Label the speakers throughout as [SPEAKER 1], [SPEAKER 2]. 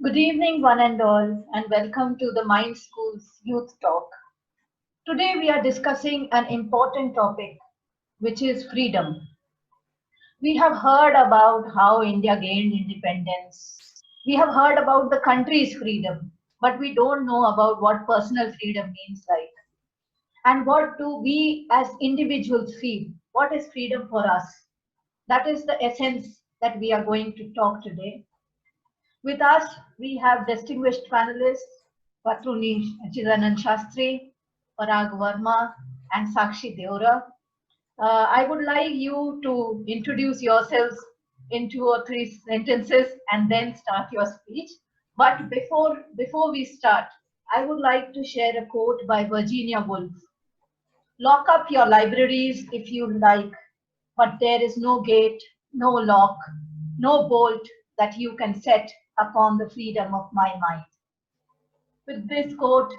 [SPEAKER 1] Good evening, one and all, and welcome to the Mind School's Youth Talk. Today, we are discussing an important topic, which is freedom. We have heard about how India gained independence. We have heard about the country's freedom, but we don't know about what personal freedom means like. And what do we as individuals feel? What is freedom for us? That is the essence that we are going to talk today. With us, we have distinguished panelists Patruni Chidanan Shastri, Parag Verma, and Sakshi Deora. I would like you to introduce yourselves in two or three sentences and then start your speech. But before we start, I would like to share a quote by Virginia Woolf. Lock up your libraries if you like, but there is no gate, no lock, no bolt that you can set upon the freedom of my mind. With this quote,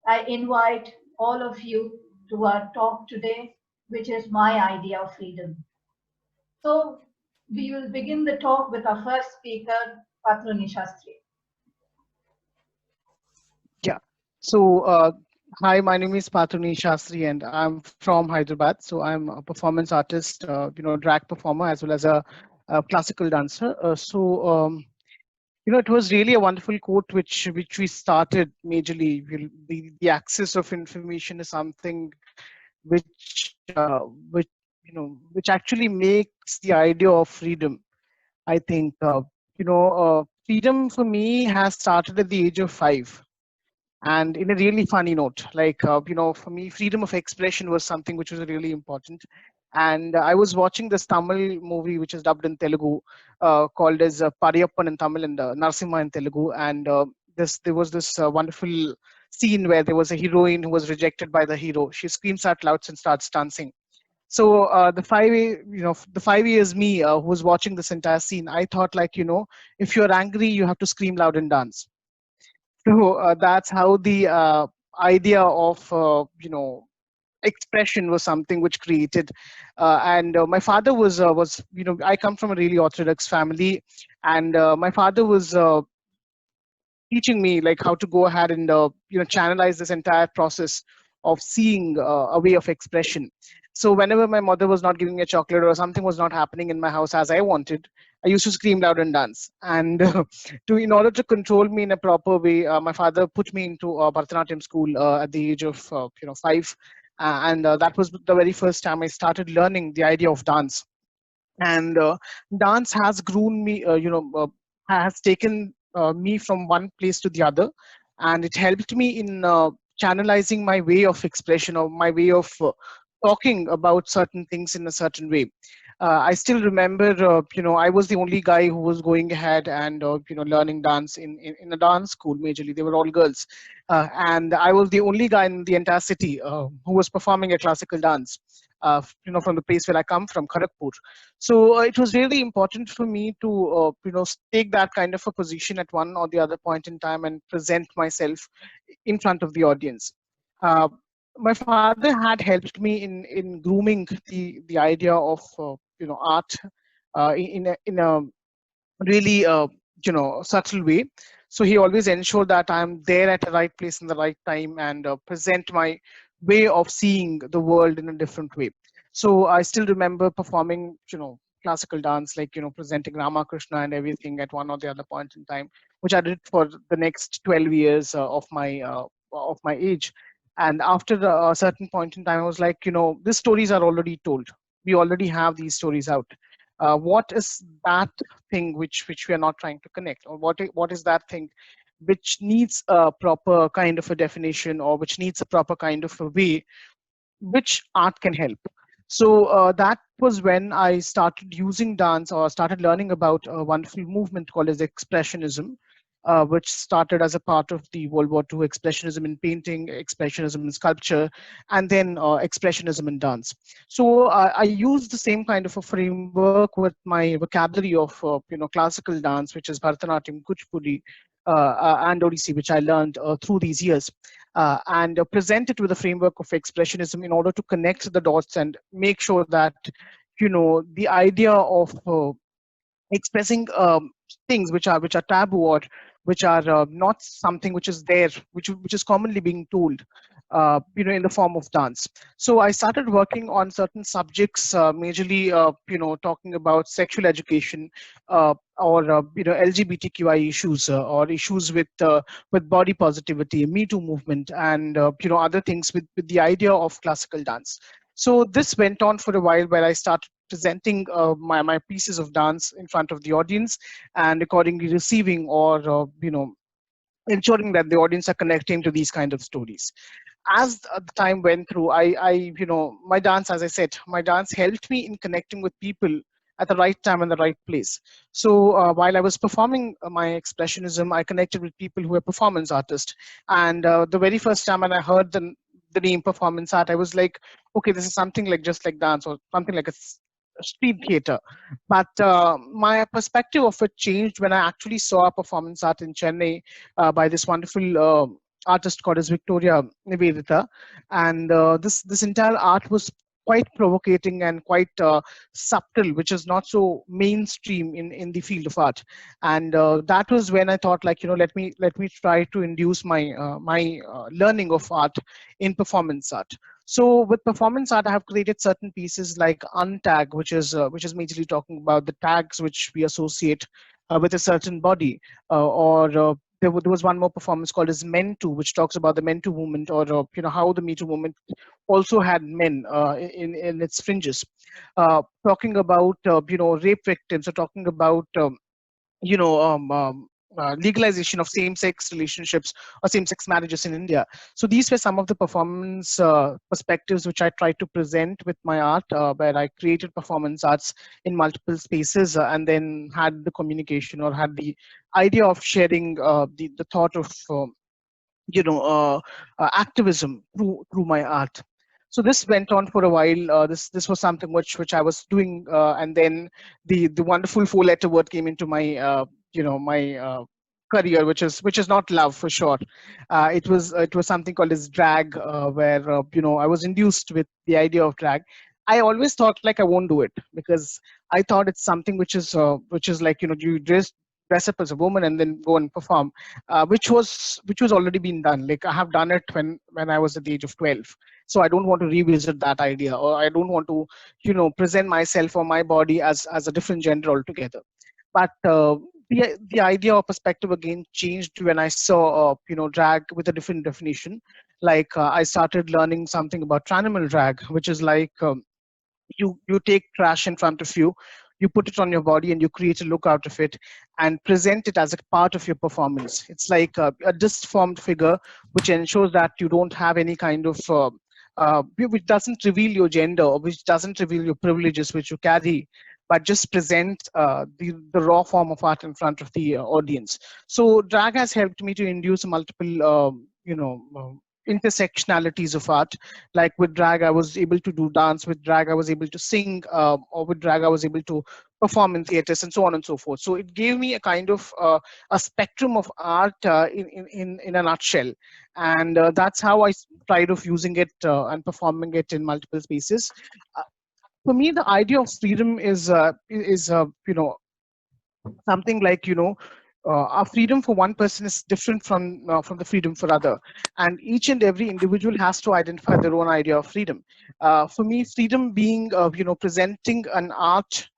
[SPEAKER 1] I invite all of you to our talk today, which is my idea of freedom. So, we will begin the talk with our first speaker, Patruni Shastri.
[SPEAKER 2] Yeah. So, hi, my name is Patruni Shastri, and I'm from Hyderabad. So, I'm a performance artist, drag performer as well as a classical dancer. It was really a wonderful quote which we started majorly. The access of information is something which actually makes the idea of freedom. I think freedom for me has started at the age of 5, and in a really funny note, like for me, freedom of expression was something which was really important. And I was watching this Tamil movie which is dubbed in Telugu, called as Pariyappan in Tamil and Narsimha in Telugu. And there was this wonderful scene where there was a heroine who was rejected by the hero. She screams out loud and starts dancing. So the 5 years me, who was watching this entire scene, I thought, like, if you're angry, you have to scream loud and dance. So that's how the idea of expression was something which created. And my father was I come from a really orthodox family, and my father was teaching me like how to go ahead and channelize this entire process of seeing a way of expression. So whenever my mother was not giving me a chocolate or something was not happening in my house as I wanted, I used to scream loud and dance. And to in order to control me in a proper way, my father put me into Bharatanatyam school at the age of 5. And that was the very first time I started learning the idea of dance. And dance has grown me, has taken me from one place to the other, and it helped me in channelizing my way of expression or my way of talking about certain things in a certain way. I still remember, I was the only guy who was going ahead and learning dance in a dance school. Majorly, they were all girls, and I was the only guy in the entire city who was performing a classical dance. From the place where I come from, Kharagpur. So it was really important for me to take that kind of a position at one or the other point in time and present myself in front of the audience. Uh, my father had helped me in grooming the idea of art in a really subtle way. So he always ensured that I'm there at the right place in the right time and present my way of seeing the world in a different way. So I still remember performing classical dance, like presenting Ramakrishna and everything at one or the other point in time, which I did for the next 12 years of my age. And after a certain point in time, I was like, these stories are already told. We already have these stories out. What is that thing which we are not trying to connect, or what is that thing which needs a proper kind of a definition, or which needs a proper kind of a way which art can help. So that was when I started using dance, or started learning about a wonderful movement called as expressionism, which started as a part of the World War II. Expressionism in painting, expressionism in sculpture, and then expressionism in dance. So I used the same kind of a framework with my vocabulary of classical dance, which is Bharatanatyam, Kuchipudi, and Odissi, which I learned through these years, and present it with a framework of expressionism in order to connect the dots and make sure that the idea of expressing things which are taboo, or which are not something which is there, which is commonly being told, in the form of dance. So I started working on certain subjects, majorly, talking about sexual education, or LGBTQI issues, or issues with body positivity, Me Too movement, and other things with the idea of classical dance. So this went on for a while, where I started presenting my pieces of dance in front of the audience, and accordingly receiving, or ensuring that the audience are connecting to these kind of stories. As the time went through, my dance, as I said, my dance helped me in connecting with people at the right time and the right place. So while I was performing my expressionism, I connected with people who were performance artists. And the very first time when I heard the name performance art, I was like, okay, this is something like just like dance, or something like a street theater. But my perspective of it changed when I actually saw a performance art in Chennai, by this wonderful artist called as Victoria Nivedita, and this entire art was quite provocating and quite subtle, which is not so mainstream in the field of art. And that was when I thought, like, let me try to induce my learning of art in performance art. So with performance art, I have created certain pieces like Untag, which is majorly talking about the tags which we associate with a certain body, or there was one more performance called as Men Too, which talks about the Men Too movement, or how the Me Too movement also had men in its fringes. Talking about rape victims, or talking about you know legalization of same-sex relationships or same-sex marriages in India. So these were some of the performance perspectives which I tried to present with my art, where I created performance arts in multiple spaces, and then had the communication, or had the idea of sharing the thought of activism through my art. So this went on for a while. This was something which I was doing, and then the wonderful four-letter word came into my career, which is not love for sure. It was something called as drag, where I was induced with the idea of drag. I always thought like I won't do it, because I thought it's something which is like, you dress up as a woman and then go and perform, which was already been done. Like, I have done it when I was at the age of 12. So I don't want to revisit that idea, or I don't want to present myself or my body as a different gender altogether. But the idea or perspective again changed when I saw drag with a different definition. Like, I started learning something about tranimal drag, which is like, you take trash in front of you, you put it on your body, and you create a look out of it, and present it as a part of your performance. It's like a disformed figure, which ensures that you don't have any kind of which doesn't reveal your gender, or which doesn't reveal your privileges which you carry, but just present the raw form of art in front of the audience. So drag has helped me to induce multiple intersectionalities of art. Like, with drag I was able to do dance, with drag I was able to sing, or with drag I was able to perform in theaters, and so on and so forth. So it gave me a kind of a spectrum of art, in a nutshell. And that's how I tried of using it, and performing it in multiple spaces. uh, for me, the idea of freedom is something like, our freedom for one person is different from the freedom for other, and each and every individual has to identify their own idea of freedom. For me, freedom being presenting an art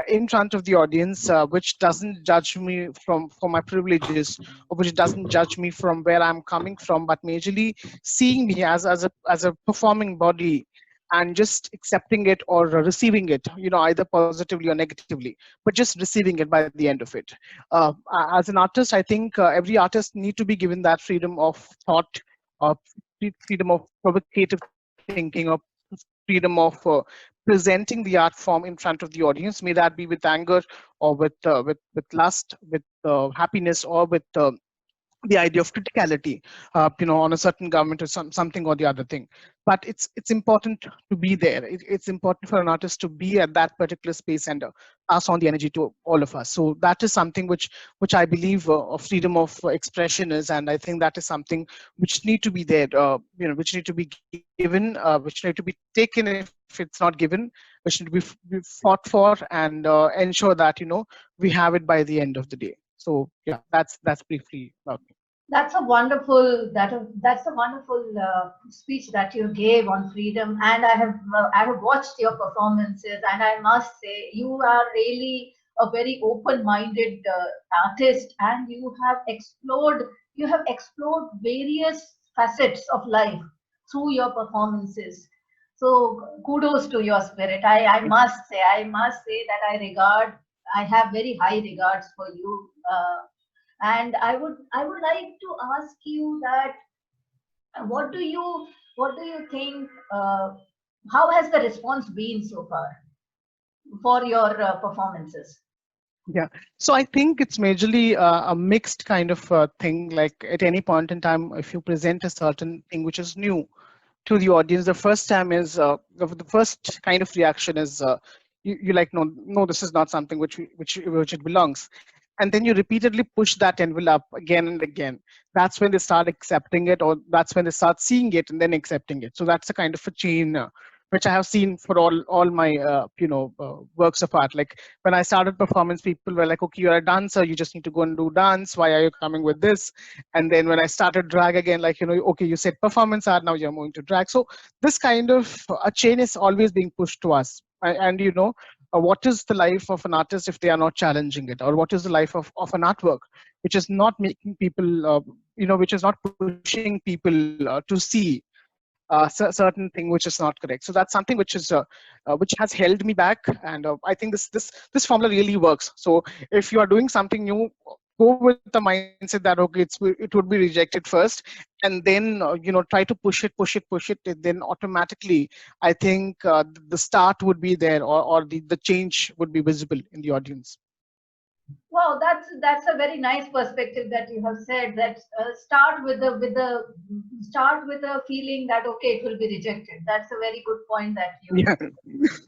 [SPEAKER 2] in front of the audience, which doesn't judge me for my privileges, or which doesn't judge me from where I'm coming from, but majorly seeing me as a performing body, and just accepting it or receiving it, either positively or negatively, but just receiving it by the end of it. As an artist, I think every artist need to be given that freedom of thought, of freedom of provocative thinking, of freedom of presenting the art form in front of the audience, may that be with anger, or with lust, with happiness, or with the idea of criticality, on a certain government, or something or the other thing. But it's important to be there. It's important for an artist to be at that particular space, and pass on the energy to all of us. So that is something which I believe freedom of expression is, and I think that is something which need to be there, which need to be given, which need to be taken if it's not given, which need to be fought for, and ensure that we have it by the end of the day. So yeah, that's briefly about me.
[SPEAKER 1] That's a wonderful speech that you gave on freedom, and I have watched your performances, and I must say you are really a very open-minded artist, and you have explored various facets of life through your performances. So kudos to your spirit. I must say that I have very high regards for you. And I would like to ask you that what do you what do you think? How has the response been so far for your performances?
[SPEAKER 2] Yeah. So I think it's majorly a mixed kind of thing. Like at any point in time, if you present a certain thing which is new to the audience, the first time is the first kind of reaction is you like no, this is not something which it belongs, and then you repeatedly push that envelope again and again. That's when they start accepting it, or that's when they start seeing it and then accepting it. So that's a kind of a chain. Which I have seen for all my works of art. Like when I started performance, people were like, "Okay, you're a dancer. You just need to go and do dance. Why are you coming with this?" And then when I started drag again, like okay, you said performance art, now you're moving to drag. So this kind of a chain is always being pushed to us. And what is the life of an artist if they are not challenging it, or what is the life of an artwork which is not making people which is not pushing people to see certain thing which is not correct. So that's something which has held me back, and I think this formula really works. So if you are doing something new, go with the mindset that okay, it would be rejected first, and then try to push it, and then automatically I think the start would be there, or the change would be visible in the audience.
[SPEAKER 1] Wow, that's a very nice perspective that you have said. That start with a feeling that okay, it will be rejected. That's a very good point that you.
[SPEAKER 2] Yeah.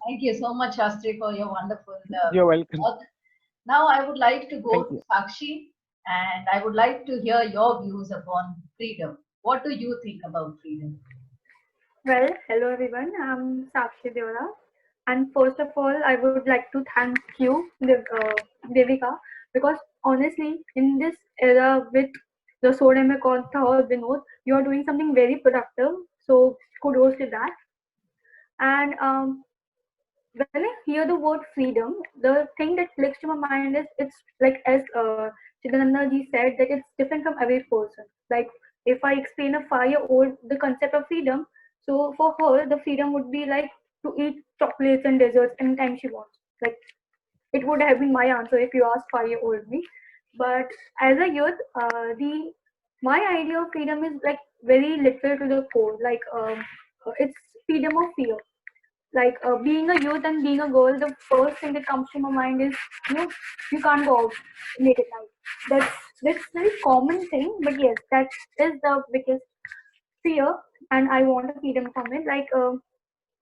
[SPEAKER 1] Thank you so much, Shastri, for your wonderful
[SPEAKER 2] You're welcome.
[SPEAKER 1] thought. Now I would like to go
[SPEAKER 2] Thank
[SPEAKER 1] to
[SPEAKER 2] you.
[SPEAKER 1] Sakshi, and I would like to hear your views upon freedom. What do you think about freedom?
[SPEAKER 3] Well, hello everyone. I'm Sakshi Deora. And first of all, I would like to thank you, Devika, because honestly, in this era with the Sodame Kontha or Vinod, you are doing something very productive. So kudos to that. And when I hear the word freedom, the thing that clicks to my mind is it's like as Chidananda ji said that it's different from every person. Like if I explain a 5-year-old the concept of freedom, so for her the freedom would be like to eat chocolates and desserts anytime she wants. Like it would have been my answer if you asked 5-year-old me. But as a youth, the my idea of freedom is like very literal to the core. Like it's freedom of fear, like being a youth and being a girl, the first thing that comes to my mind is you can't go out late at night. That's a very common thing, but yes, that is the biggest fear, and I want a freedom from it. Like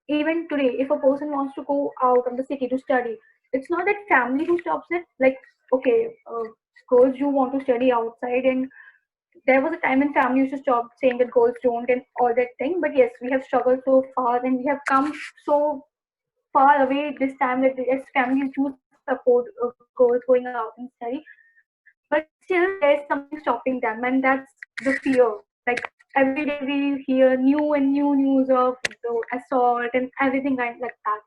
[SPEAKER 3] even today, if a person wants to go out of the city to study, it's not that family who stops it. Like okay, girls, you want to study outside, and there was a time when family used to stop saying that girls don't and all that thing. But yes, we have struggled so far and we have come so far away this time that as families do support girls going out and study, but still there's something stopping them, and that's the fear. Like every day we hear new and new news of the assault and everything like that.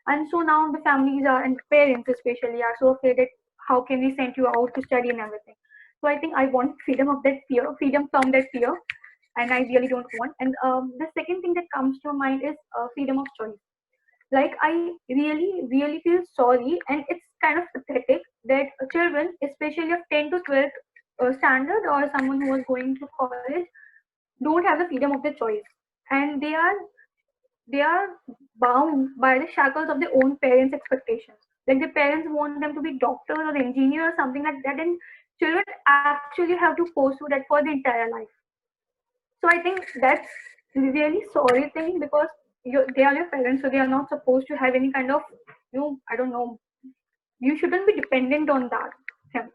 [SPEAKER 3] And so now the families are and parents especially are so afraid that how can we send you out to study and everything. So I think I want freedom of that fear, freedom from that fear, and I really don't want. And the second thing that comes to mind is freedom of choice. Like I really feel sorry, and it's kind of pathetic that children, especially of 10 to 12 standard or someone who was going to college, don't have the freedom of their choice, and they are bound by the shackles of their own parents expectations. Like the parents want them to be doctor or engineer or something like that, and children actually have to pursue that for the entire life. So I think that's really sorry thing, because they are your parents, so they are not supposed to have any kind of, I don't know. You shouldn't be dependent on that.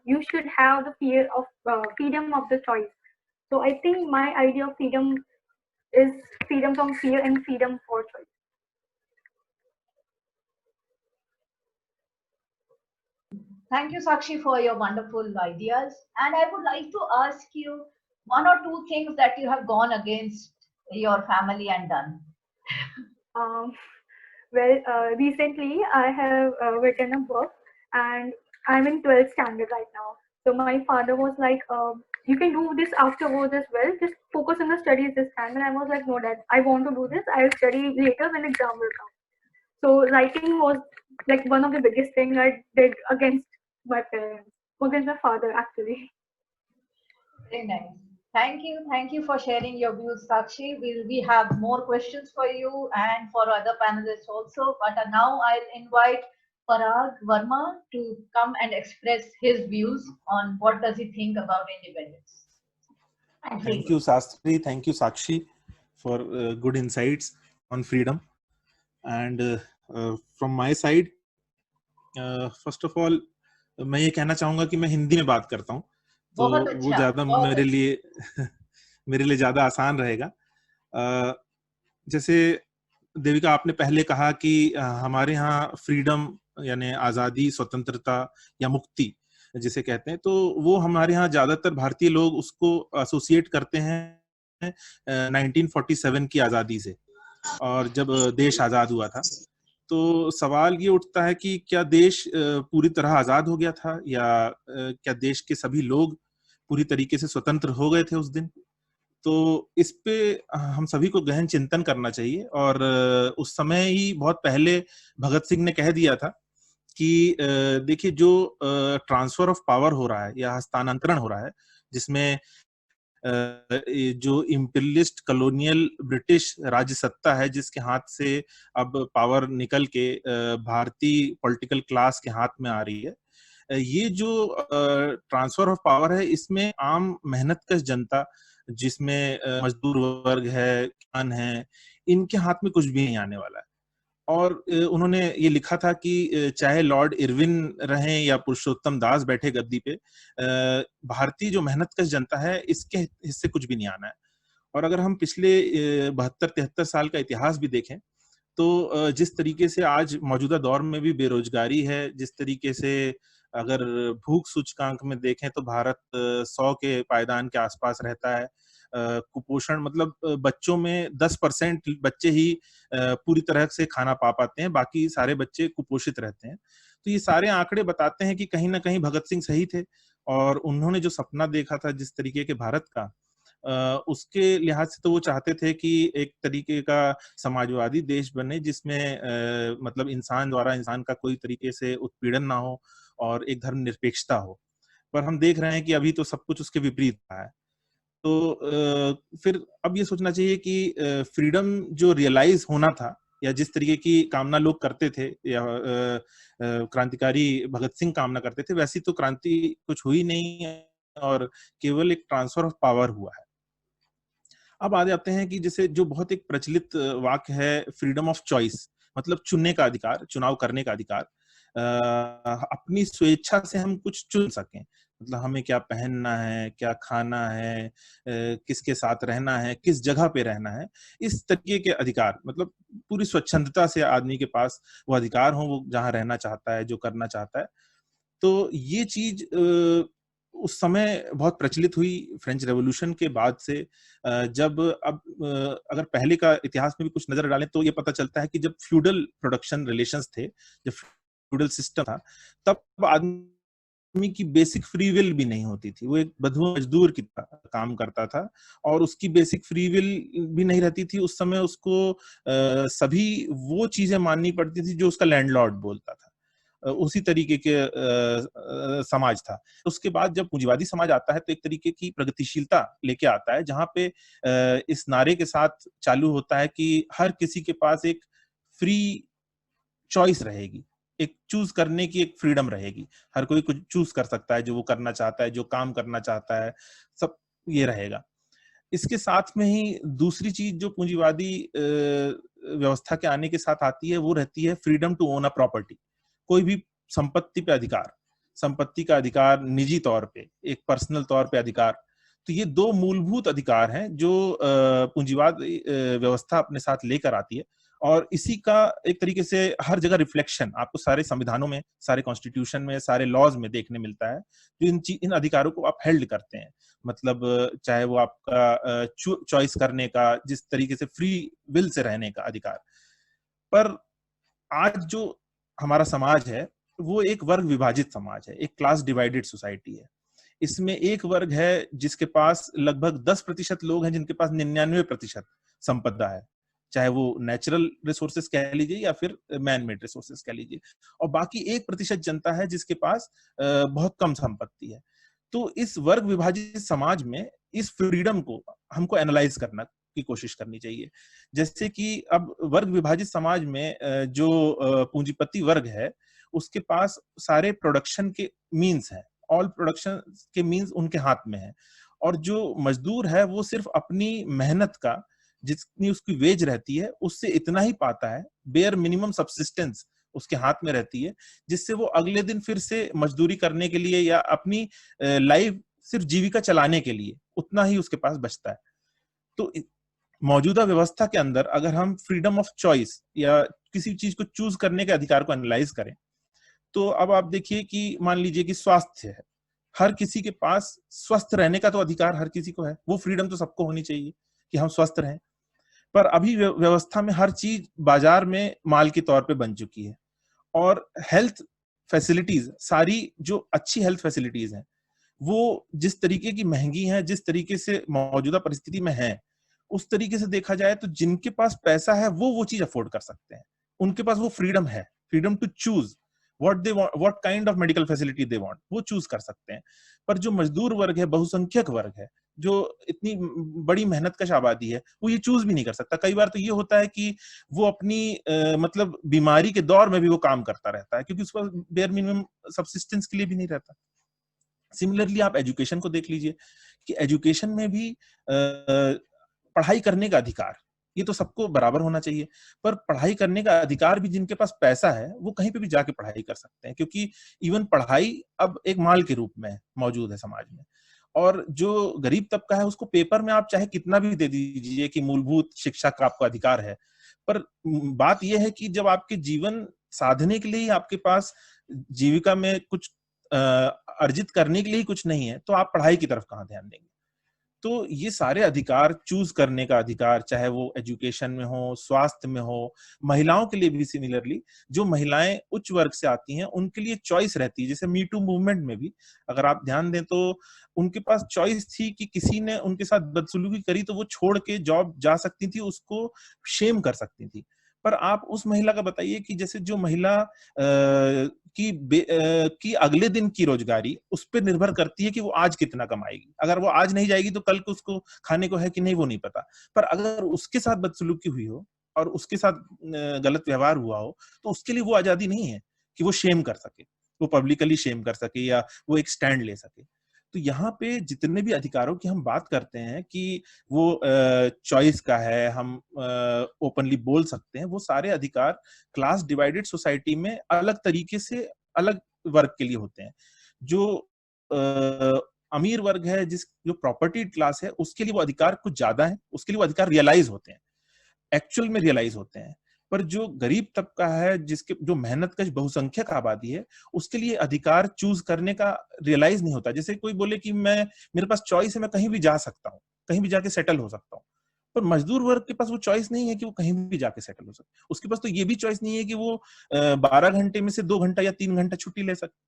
[SPEAKER 3] You should have the fear of freedom of the choice. So I think my idea of freedom is freedom from fear and freedom for choice.
[SPEAKER 1] Thank you, Sakshi, for your wonderful ideas. And I would like to ask you one or two things that you have gone against your family and done.
[SPEAKER 3] Um, Recently I have written a book, and I'm in 12th standard right now. So my father was like, "You can do this afterwards as well. Just focus on the studies this time." And I was like, "No, Dad, I want to do this. I'll study later when exam will come." So writing was like one of the biggest thing I did against my parents, against my father actually.
[SPEAKER 1] Very nice. Thank you for sharing your views, Sakshi. We have more questions for you and for other panelists also. But now I'll invite Parag Verma to come and express his views on what does he think about independence and
[SPEAKER 4] Thank
[SPEAKER 1] freedom.
[SPEAKER 4] you, Sastri. Thank you, Sakshi, for good insights on freedom. And from my side, first of all, मैं ये कहना चाहूंगा कि मैं हिंदी में बात करता हूँ, तो
[SPEAKER 1] बहुत
[SPEAKER 4] वो
[SPEAKER 1] अच्छा,
[SPEAKER 4] ज्यादा
[SPEAKER 1] बहुत
[SPEAKER 4] मेरे
[SPEAKER 1] अच्छा।
[SPEAKER 4] लिए मेरे लिए ज्यादा आसान रहेगा। जैसे देविका, आपने पहले कहा कि हमारे यहाँ फ्रीडम यानी आजादी, स्वतंत्रता या मुक्ति जिसे कहते हैं, तो वो हमारे यहाँ ज्यादातर भारतीय लोग उसको एसोसिएट करते हैं 1947 की आजादी से, और जब देश आजाद हुआ था। तो सवाल ये उठता है कि क्या देश पूरी तरह आजाद हो गया था, या क्या देश के सभी लोग पूरी तरीके से स्वतंत्र हो गए थे उस दिन? तो इस पे हम सभी को गहन चिंतन करना चाहिए। और उस समय ही बहुत पहले भगत सिंह ने कह दिया था कि देखिए, जो ट्रांसफर ऑफ पावर हो रहा है या हस्तांतरण हो रहा है, जिसमें जो इम्पीरियलिस्ट कॉलोनियल ब्रिटिश राज्य सत्ता है, जिसके हाथ से अब पावर निकल के भारतीय पॉलिटिकल क्लास के हाथ में आ रही है, ये जो ट्रांसफर ऑफ पावर है, इसमें आम मेहनतकश जनता, जिसमें मजदूर वर्ग है, किसान है, इनके हाथ में कुछ भी नहीं आने वाला है। और उन्होंने ये लिखा था कि चाहे लॉर्ड इरविन रहें या पुरुषोत्तम दास बैठे गद्दी पे, भारतीय जो मेहनतकश जनता है, इसके हिस्से कुछ भी नहीं आना है। और अगर हम पिछले 72-73 साल का इतिहास भी देखें, तो जिस तरीके से आज मौजूदा दौर में भी बेरोजगारी है, जिस तरीके से अगर भूख सूचकांक में देखें तो भारत 100 के पायदान के आसपास रहता है। कुपोषण मतलब बच्चों में 10% बच्चे ही पूरी तरह से खाना पा पाते हैं, बाकी सारे बच्चे कुपोषित रहते हैं। तो ये सारे आंकड़े बताते हैं कि कहीं ना कहीं भगत सिंह सही थे, और उन्होंने जो सपना देखा था जिस तरीके के भारत का, उसके लिहाज से तो वो चाहते थे कि एक तरीके का समाजवादी देश बने, जिसमें मतलब इंसान द्वारा इंसान का कोई तरीके से उत्पीड़न ना हो और एक धर्मनिरपेक्षता हो। पर हम देख रहे हैं कि अभी तो सब कुछ उसके विपरीत रहा है। तो फिर अब ये सोचना चाहिए कि फ्रीडम जो रियलाइज होना था, या जिस तरीके की कामना लोग करते थे, या क्रांतिकारी भगत सिंह कामना करते थे, वैसी तो क्रांति कुछ हुई नहीं है, और केवल एक ट्रांसफर ऑफ पावर हुआ है। अब आ जाते हैं कि जैसे जो बहुत एक प्रचलित वाक्य है, फ्रीडम ऑफ चॉइस, मतलब चुनने का अधिकार, चुनाव करने का अधिकार। अपनी स्वेच्छा से हम कुछ चुन सकें, मतलब हमें क्या पहनना है, क्या खाना है, किसके साथ रहना है, किस जगह पे रहना है, इस तरीके के अधिकार, मतलब पूरी स्वच्छंदता से आदमी के पास वो अधिकार हो, वो जहाँ रहना चाहता है, जो करना चाहता है। तो ये चीज उस समय बहुत प्रचलित हुई फ्रेंच रेवोल्यूशन के बाद से। जब अब अगर पहले का इतिहास में भी कुछ नजर डालें, तो ये पता चलता है कि जब फ्यूडल प्रोडक्शन रिलेशंस थे, जब फ्यूडल सिस्टम था, तब आदमी की बेसिक फ्री विल भी नहीं होती थी। वो एक बंधुआ मजदूर की तरह काम करता था, और उसकी बेसिक फ्री विल भी नहीं रहती थी। उस समय उसको सभी वो चीजें माननी पड़ती थी जो उसका लैंडलॉर्ड बोलता था। उसी तरीके के समाज था। उसके बाद जब पूंजीवादी समाज आता है, तो एक तरीके की प्रगतिशीलता लेके आता है, जहां पे इस नारे के साथ चालू होता है कि हर किसी के पास एक फ्री चॉइस रहेगी, एक चूज करने की एक फ्रीडम रहेगी। हर कोई कुछ चूज कर सकता है, जो वो करना चाहता है, जो काम करना चाहता है, सब ये रहेगा। इसके साथ में ही दूसरी चीज जो पूंजीवादी व्यवस्था के आने के साथ आती है, वो रहती है freedom to own a property. कोई भी संपत्ति पे अधिकार, संपत्ति का अधिकार, निजी तौर पे, एक पर्सनल तौर पे अधिकार। तो ये दो मूलभूत अधिकार हैं जो पूंजीवाद व्यवस्था अपने साथ लेकर आती है, और इसी का एक तरीके से हर जगह रिफ्लेक्शन आपको सारे संविधानों में, सारे कॉन्स्टिट्यूशन में, सारे लॉज में देखने मिलता है, जो इन अधिकारों को आप हेल्ड करते हैं। मतलब चाहे वो आपका चॉइस करने का, जिस तरीके से फ्री विल से रहने का अधिकार। पर आज जो हमारा समाज है वो एक वर्ग विभाजित समाज है, एक क्लास डिवाइडेड सोसाइटी है। इसमें एक वर्ग है जिसके पास लगभग 10% लोग हैं जिनके पास 99% संपदा है, चाहे वो नेचुरल रिसोर्सेस कह लीजिए या फिर मैन मेड रिसोर्सेस कह लीजिए, और बाकी 1% जनता है जिसके पास बहुत कम संपत्ति है। तो इस वर्ग विभाजित समाज में इस फ्रीडम को हमको एनालाइज करना की कोशिश करनी चाहिए। जैसे कि अब वर्ग विभाजित समाज में जो पूंजीपति वर्ग है उसके पास सारे प्रोडक्शन के मीन्स हैं, ऑल प्रोडक्शन के मीन्स उनके हाथ में है, और जो मजदूर है वो सिर्फ अपनी मेहनत का जितनी उसकी वेज रहती है उससे इतना ही पाता है, बेयर मिनिमम सब्सिस्टेंस उसके हाथ में रहती है, जिससे वो अगले दिन फिर से मजदूरी करने के लिए या अपनी लाइफ सिर्फ जीविका चलाने के लिए उतना ही उसके पास बचता है। तो मौजूदा व्यवस्था के अंदर अगर हम फ्रीडम ऑफ चॉइस या किसी चीज को चूज करने के अधिकार को एनालाइज करें, तो अब आप देखिए कि मान लीजिए कि स्वास्थ्य है, हर किसी के पास स्वस्थ रहने का तो अधिकार हर किसी को है, वो फ्रीडम तो सबको होनी चाहिए कि हम स्वस्थ रहें। पर अभी व्यवस्था में हर चीज बाजार में माल के तौर पे बन चुकी है, और हेल्थ फैसिलिटीज, सारी जो अच्छी हेल्थ फैसिलिटीज हैं वो जिस तरीके की महंगी हैं, जिस तरीके से मौजूदा परिस्थिति में है, उस तरीके से देखा जाए तो जिनके पास पैसा है वो चीज अफोर्ड कर सकते हैं, उनके पास वो फ्रीडम है, freedom to choose what they want, what kind of medical facility they want, वो चूज कर सकते हैं। पर जो मजदूर वर्ग है, बहुसंख्यक वर्ग है, जो इतनी बड़ी मेहनत कश आबादी है, वो ये चूज भी नहीं कर सकता। कई बार तो ये होता है कि वो अपनी मतलब बीमारी के दौर में भी वो काम करता रहता है, क्योंकि उसके पास बेयर मिनिमम सब्सिस्टेंस के लिए भी नहीं रहता। सिमिलरली आप एजुकेशन को देख लीजिए कि एजुकेशन में भी पढ़ाई करने का अधिकार ये तो सबको बराबर होना चाहिए, पर पढ़ाई करने का अधिकार भी जिनके पास पैसा है वो कहीं पे भी जाके पढ़ाई कर सकते हैं, क्योंकि इवन पढ़ाई अब एक माल के रूप में मौजूद है समाज में। और जो गरीब तबका है उसको पेपर में आप चाहे कितना भी दे दीजिए कि मूलभूत शिक्षा का आपको अधिकार है, पर बात यह है कि जब आपके जीवन साधने के लिए आपके पास जीविका में कुछ अर्जित करने के लिए कुछ नहीं है, तो आप पढ़ाई की तरफ कहां ध्यान देंगे। तो ये सारे अधिकार, चूज करने का अधिकार, चाहे वो एजुकेशन में हो, स्वास्थ्य में हो, महिलाओं के लिए भी सिमिलरली, जो महिलाएं उच्च वर्ग से आती हैं उनके लिए चॉइस रहती है। जैसे मी टू मूवमेंट में भी अगर आप ध्यान दें तो उनके पास चॉइस थी कि किसी ने उनके साथ बदसलूकी करी तो वो छोड़ के जॉब जा सकती थी, उसको शेम कर सकती थी। पर आप उस महिला का बताइए कि जैसे जो महिला की अगले दिन की रोजगारी उस पर निर्भर करती है कि वो आज कितना कमाएगी, अगर वो आज नहीं जाएगी तो कल को उसको खाने को है कि नहीं वो नहीं पता। पर अगर उसके साथ बदसलूकी हुई हो और उसके साथ गलत व्यवहार हुआ हो तो उसके लिए वो आजादी नहीं है कि वो शेम कर सके, वो पब्लिकली शेम कर सके या वो एक स्टैंड ले सके। तो यहाँ पे जितने भी अधिकारों की हम बात करते हैं कि वो चॉइस का है, हम ओपनली बोल सकते हैं, वो सारे अधिकार क्लास डिवाइडेड सोसाइटी में अलग तरीके से अलग वर्ग के लिए होते हैं। जो अमीर वर्ग है, जो प्रॉपर्टी क्लास है, उसके लिए वो अधिकार कुछ ज्यादा है, उसके लिए वो अधिकार रियलाइज होते हैं, एक्चुअल में रियलाइज होते हैं। पर जो गरीब तबका है, जिसके जो मेहनत कश बहुसंख्यक आबादी है, उसके लिए अधिकार चूज करने का रियलाइज नहीं होता। जैसे कोई बोले कि मेरे पास चॉइस है, मैं कहीं भी जा सकता हूँ, कहीं भी जाके सेटल हो सकता हूँ, पर मजदूर वर्ग के पास वो चॉइस नहीं है कि वो कहीं भी जाके सेटल हो सके। उसके पास तो ये भी चॉइस नहीं है कि वो 12 घंटे में से 2 घंटा या 3 घंटा छुट्टी ले सके।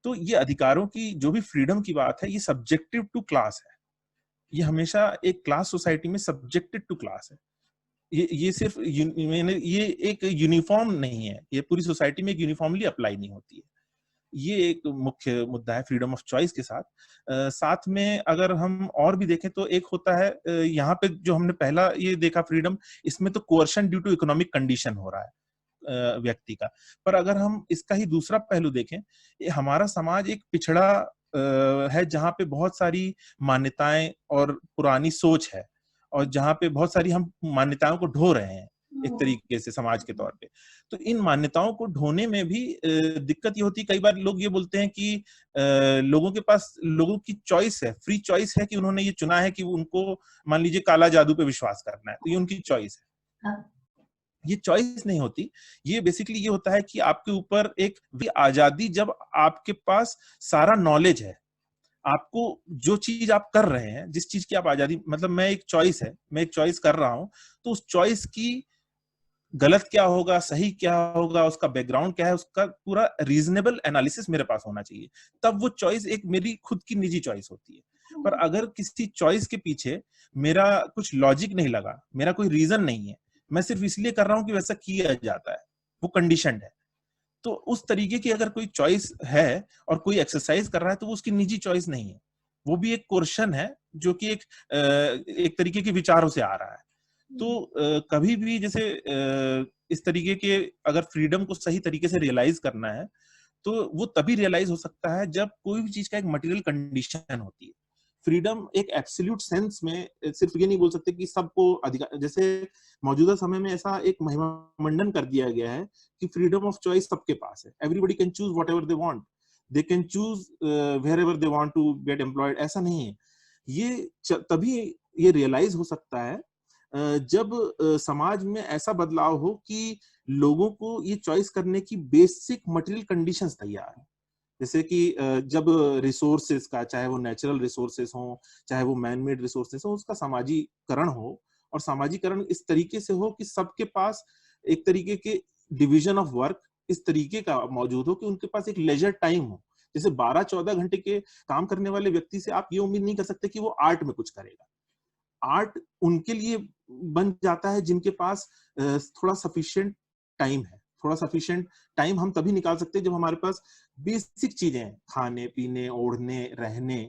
[SPEAKER 4] तो ये अधिकारों की जो भी फ्रीडम की बात है, ये सब्जेक्टिव टू क्लास है, ये हमेशा एक क्लास सोसाइटी में सब्जेक्टेड टू क्लास है। ये सिर्फ ये एक यूनिफॉर्म नहीं है, ये पूरी सोसाइटी में एक यूनिफॉर्मली अप्लाई नहीं होती है। ये एक मुख्य मुद्दा है फ्रीडम ऑफ चॉइस के साथ। साथ में अगर हम और भी देखें तो एक होता है यहाँ पे जो हमने पहला ये देखा फ्रीडम, इसमें तो coercion due to economic condition हो रहा है व्यक्ति का। पर अगर हम इसका ही दूसरा पहलू देखें, हमारा समाज एक पिछड़ा है जहाँ पे बहुत सारी मान्यताएं और पुरानी सोच है, और जहाँ पे बहुत सारी हम मान्यताओं को ढो रहे हैं एक तरीके से समाज के तौर पे। तो इन मान्यताओं को ढोने में भी दिक्कत ये होती है, कई बार लोग ये बोलते हैं कि लोगों के पास लोगों की चॉइस है, फ्री चॉइस है कि उन्होंने ये चुना है कि उनको मान लीजिए काला जादू पे विश्वास करना है, तो ये उनकी चॉइस है। ये चॉइस नहीं होती। ये बेसिकली ये होता है कि आपके ऊपर एक आजादी, जब आपके पास सारा नॉलेज है, आपको जो चीज आप कर रहे हैं, जिस चीज की आप आजादी, मतलब मैं एक चॉइस कर रहा हूं, तो उस चॉइस की गलत क्या होगा, सही क्या होगा, उसका बैकग्राउंड क्या है, उसका पूरा रीजनेबल एनालिसिस मेरे पास होना चाहिए। तब वो चॉइस एक मेरी खुद की निजी चॉइस होती है। पर अगर किसी चॉइस के पीछे मेरा कुछ लॉजिक नहीं लगा, मेरा कोई रीजन नहीं है, मैं सिर्फ इसलिए कर रहा हूं कि वैसा किया जाता है, वो कंडीशनड है, तो उस तरीके की अगर कोई चॉइस है और कोई एक्सरसाइज कर रहा है, तो वो उसकी निजी चॉइस नहीं है, वो भी एक कोर्शन है, जो कि एक तरीके के विचारों से आ रहा है। तो कभी भी जैसे इस तरीके के अगर फ्रीडम को सही तरीके से रियलाइज करना है, तो वो तभी रियलाइज हो सकता है जब कोई भी चीज का एक मटेरियल कंडीशन होती है। फ्रीडम एक एब्सोल्यूट सेंस में सिर्फ ये नहीं बोल सकते कि सबको अधिकार, जैसे मौजूदा समय में ऐसा एक महिमामंडन कर दिया गया है कि फ्रीडम ऑफ चॉइस सबके पास है, everybody can choose whatever they want, they can choose wherever they want to get employed. ऐसा नहीं है। ये तभी ये रियलाइज हो सकता है जब समाज में ऐसा बदलाव हो कि लोगों को ये चॉइस करने की बेसिक मटेरियल कंडीशंस तैयार है। जैसे कि जब रिसोर्सेस का, चाहे वो नेचुरल रिसोर्सेस हो, चाहे वो मैन मेड रिसोर्सेस हो, उसका सामाजिकरण हो, और सामाजिकरण इस तरीके से हो कि सबके पास एक तरीके के डिवीजन ऑफ वर्क इस तरीके का मौजूद हो कि उनके पास एक लेजर टाइम हो। जैसे 12-14 घंटे के काम करने वाले व्यक्ति से आप ये उम्मीद नहीं कर सकते कि वो आर्ट में कुछ करेगा। आर्ट उनके लिए बन जाता है जिनके पास थोड़ा सफिशिएंट टाइम है। थोड़ा सफिशिएंट टाइम हम तभी निकाल सकते हैं जब हमारे पास बेसिक चीजें हैं, खाने पीने, ओढ़ने, रहने,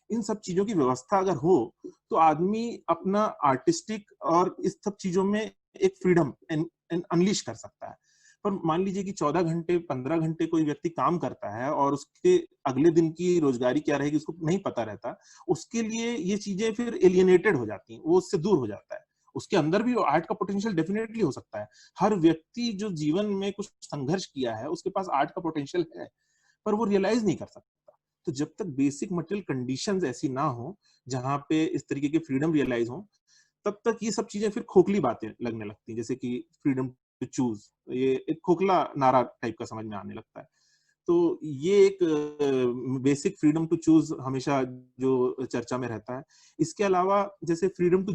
[SPEAKER 4] इन सब चीजों की व्यवस्था अगर हो, तो आदमी अपना आर्टिस्टिक और इस सब चीजों में एक फ्रीडम अनलीश कर सकता है। पर मान लीजिए कि 14 घंटे 15 घंटे कोई व्यक्ति काम करता है और उसके अगले दिन की रोजगारी क्या रहेगी उसको नहीं पता रहता, उसके लिए ये चीजें फिर एलियनेटेड हो जाती हैं, वो उससे दूर हो जाता है। उसके अंदर भी आर्ट का पोटेंशियल डेफिनेटली हो सकता है। हर व्यक्ति जो जीवन में कुछ संघर्ष किया है, उसके पास आर्ट का पोटेंशियल है, पर वो रियलाइज नहीं कर सकता। तो जब तक बेसिक मटेरियल कंडीशंस ऐसी ना हो जहां पे इस तरीके की फ्रीडम रियलाइज हो, तब तक ये सब चीजें फिर खोखली बातें लगने लगती हैं। जैसे कि फ्रीडम टू चूज, ये एक खोखला नारा टाइप का समझ में आने लगता है। तो ये एक बेसिक फ्रीडम टू चूज हमेशा जो चर्चा में रहता है। इसके अलावा जैसे फ्रीडम टू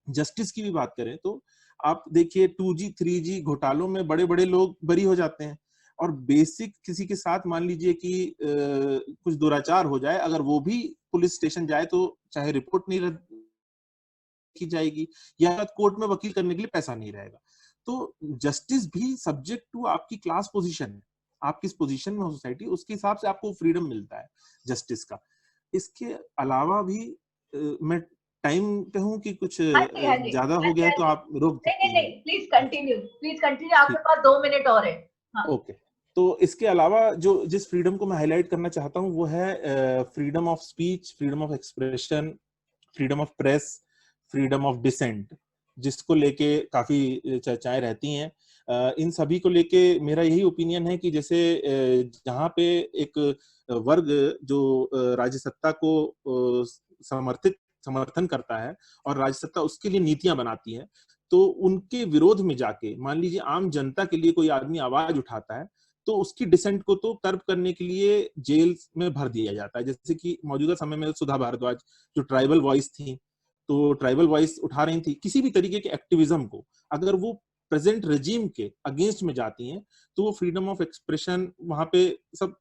[SPEAKER 4] जस्टिस की भी बात करें तो आप देखिए 2G 3G घोटालों में बड़े बड़े लोग बरी हो जाते हैं, और बेसिक किसी के साथ मान लीजिए कि कुछ दुराचार हो जाए, अगर वो भी पुलिस स्टेशन जाए तो चाहे रिपोर्ट नहीं की जाएगी या कोर्ट में वकील करने के लिए पैसा नहीं रहेगा। तो जस्टिस भी सब्जेक्ट टू आपकी क्लास पोजीशन है, आप किस पोजीशन में हो सोसाइटी, उसके हिसाब से आपको फ्रीडम मिलता है जस्टिस का। इसके अलावा भी मैं टाइम पे हूँ कि कुछ
[SPEAKER 1] हाँ जी, हाँ जी,
[SPEAKER 4] ज्यादा हो गया है तो आप रोक
[SPEAKER 1] नहीं
[SPEAKER 4] सकती
[SPEAKER 1] नहीं
[SPEAKER 4] हैं।
[SPEAKER 1] नहीं, प्लीज कंटिन्यू, आपके
[SPEAKER 4] ठीक,
[SPEAKER 1] पास 2 मिनट और है। हाँ।
[SPEAKER 4] ओके। तो इसके अलावा जो जिस फ्रीडम को मैं हाईलाइट करना चाहता हूँ वो है freedom of speech, freedom of expression, freedom of press, freedom of dissent, जिसको लेके काफी चर्चाएं रहती हैं। इन सभी को लेके मेरा यही ओपिनियन है कि जैसे जहाँ पे एक वर्ग जो राज्य सत्ता को समर्थन करता है और राज्य सत्ता उसके लिए नीतियां बनाती है, तो उनके विरोध में जाके मान लीजिए आम जनता के लिए कोई आदमी आवाज उठाता है, तो उसकी डिसेंट को तो कर्ब करने के लिए जेल में भर दिया जाता है। जैसे कि मौजूदा समय में सुधा भारद्वाज जो ट्राइबल वॉइस थी, तो ट्राइबल वॉइस उठा रही थी, किसी भी तरीके के एक्टिविज्म को अगर वो प्रेजेंट रेजिम के अगेंस्ट में जाती हैं, तो वो फ्रीडम ऑफ एक्सप्रेशन वहां पे सब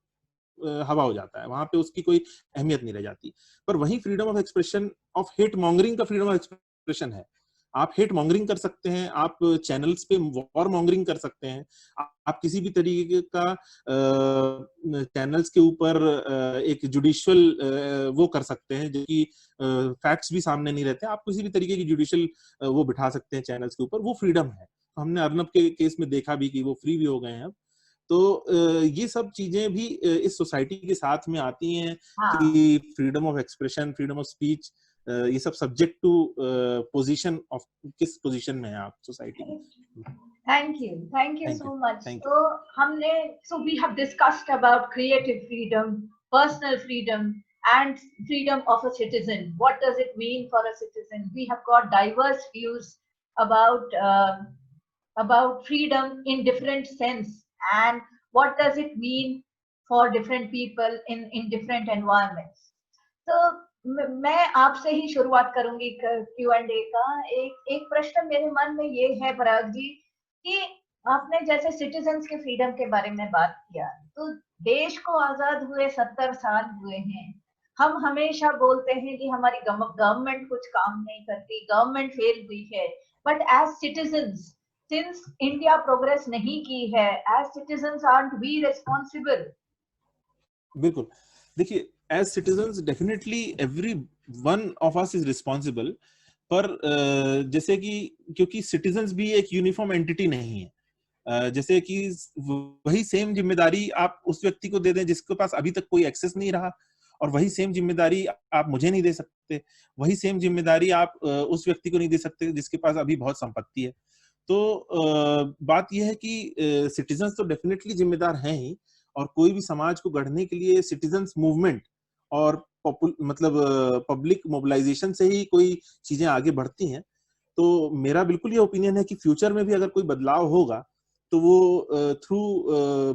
[SPEAKER 4] हवा हो जाता है, वहां पे उसकी कोई अहमियत नहीं रह जाती। पर वही freedom of expression of hate mongering का फ्रीडम ऑफ एक्सप्रेशन है। आप हेट मॉन्गरिंग कर सकते हैं, आप चैनल्स पे वॉर मॉन्गरिंग कर सकते हैं, आप किसी भी तरीके का चैनल्स के ऊपर एक जुडिशियल वो कर सकते हैं, जो कि फैक्ट्स भी सामने नहीं रहते, आप किसी भी तरीके की जुडिशियल वो बिठा सकते हैं चैनल्स के ऊपर, वो फ्रीडम है। हमने अर्नब के केस में देखा भी कि वो फ्री भी हो गए हैं अब। तो ये सब चीजें भी इस सोसाइटी के साथ में आती हैं
[SPEAKER 1] हाँ।
[SPEAKER 4] कि freedom of expression, freedom of speech, ये सब सब्जेक्ट टू पोजीशन ऑफ, किस पोजीशन में है आप सोसाइटी में।
[SPEAKER 1] Thank you
[SPEAKER 4] thank you,
[SPEAKER 1] so much.
[SPEAKER 4] Thank
[SPEAKER 1] So we have discussed about creative freedom, personal freedom, and freedom of a citizen. What does it mean for a citizen? We have got diverse views about about freedom in different sense and what does it mean for different people in different environments. तो मैं आपसे ही शुरुआत करूंगी Q&A का। एक एक प्रश्न मेरे मन में ये है पराग जी कि आपने जैसे सिटीजन्स के फ्रीडम के बारे में बात किया, तो देश को आजाद हुए 70 साल हुए हैं। हम हमेशा बोलते हैं कि हमारी गवर्नमेंट कुछ काम नहीं करती, गवर्नमेंट फेल हुई है, but as citizens since India progress नहीं की है, as citizens aren't we responsible?
[SPEAKER 4] बिल्कुल, देखिए as citizens definitely every one of us is responsible, पर जैसे कि क्योंकि सिटीजन्स भी एक यूनिफॉर्म एंटिटी नहीं है, जैसे कि वही सेम जिम्मेदारी आप उस व्यक्ति को दे दें जिसके पास अभी तक कोई एक्सेस नहीं रहा, और वही सेम जिम्मेदारी आप मुझे नहीं दे सकते, वही सेम जिम्मेदारी आप उस व्यक्ति को नहीं दे सकते जिसके पास अभी बहुत संपत्ति है। तो बात यह है कि सिटीजन्स तो डेफिनेटली जिम्मेदार हैं ही, और कोई भी समाज को गढ़ने के लिए सिटीजन्स मूवमेंट और मतलब पब्लिक मोबिलाइजेशन से ही कोई चीजें आगे बढ़ती हैं। तो मेरा बिल्कुल ये ओपिनियन है कि फ्यूचर में भी अगर कोई बदलाव होगा तो वो थ्रू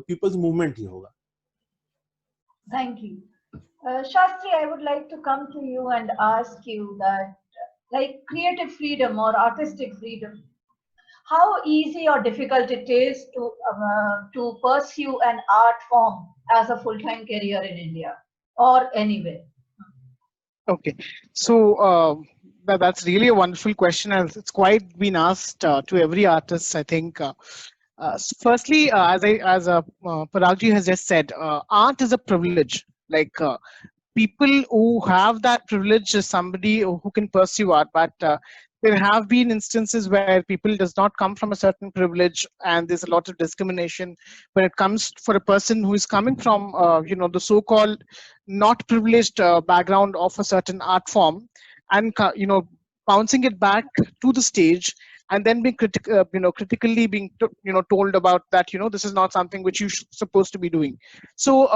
[SPEAKER 4] पीपल्स मूवमेंट ही होगा।
[SPEAKER 1] Thank you. Shastri, I would like to come to you and ask you that, like creative freedom or artistic freedom, how easy or difficult it is to pursue an art form as a full-time career in India or anywhere?
[SPEAKER 2] Okay, so that's really a wonderful question, and it's quite been asked to every artist, I think. Firstly, as Paragji has just said, art is a privilege. Like people who have that privilege is somebody who can pursue art, but there have been instances where people does not come from a certain privilege, and there's a lot of discrimination when it comes for a person who is coming from the so-called not privileged background of a certain art form, and bouncing it back to the stage and then being critically being told about that this is not something which you're supposed to be doing. So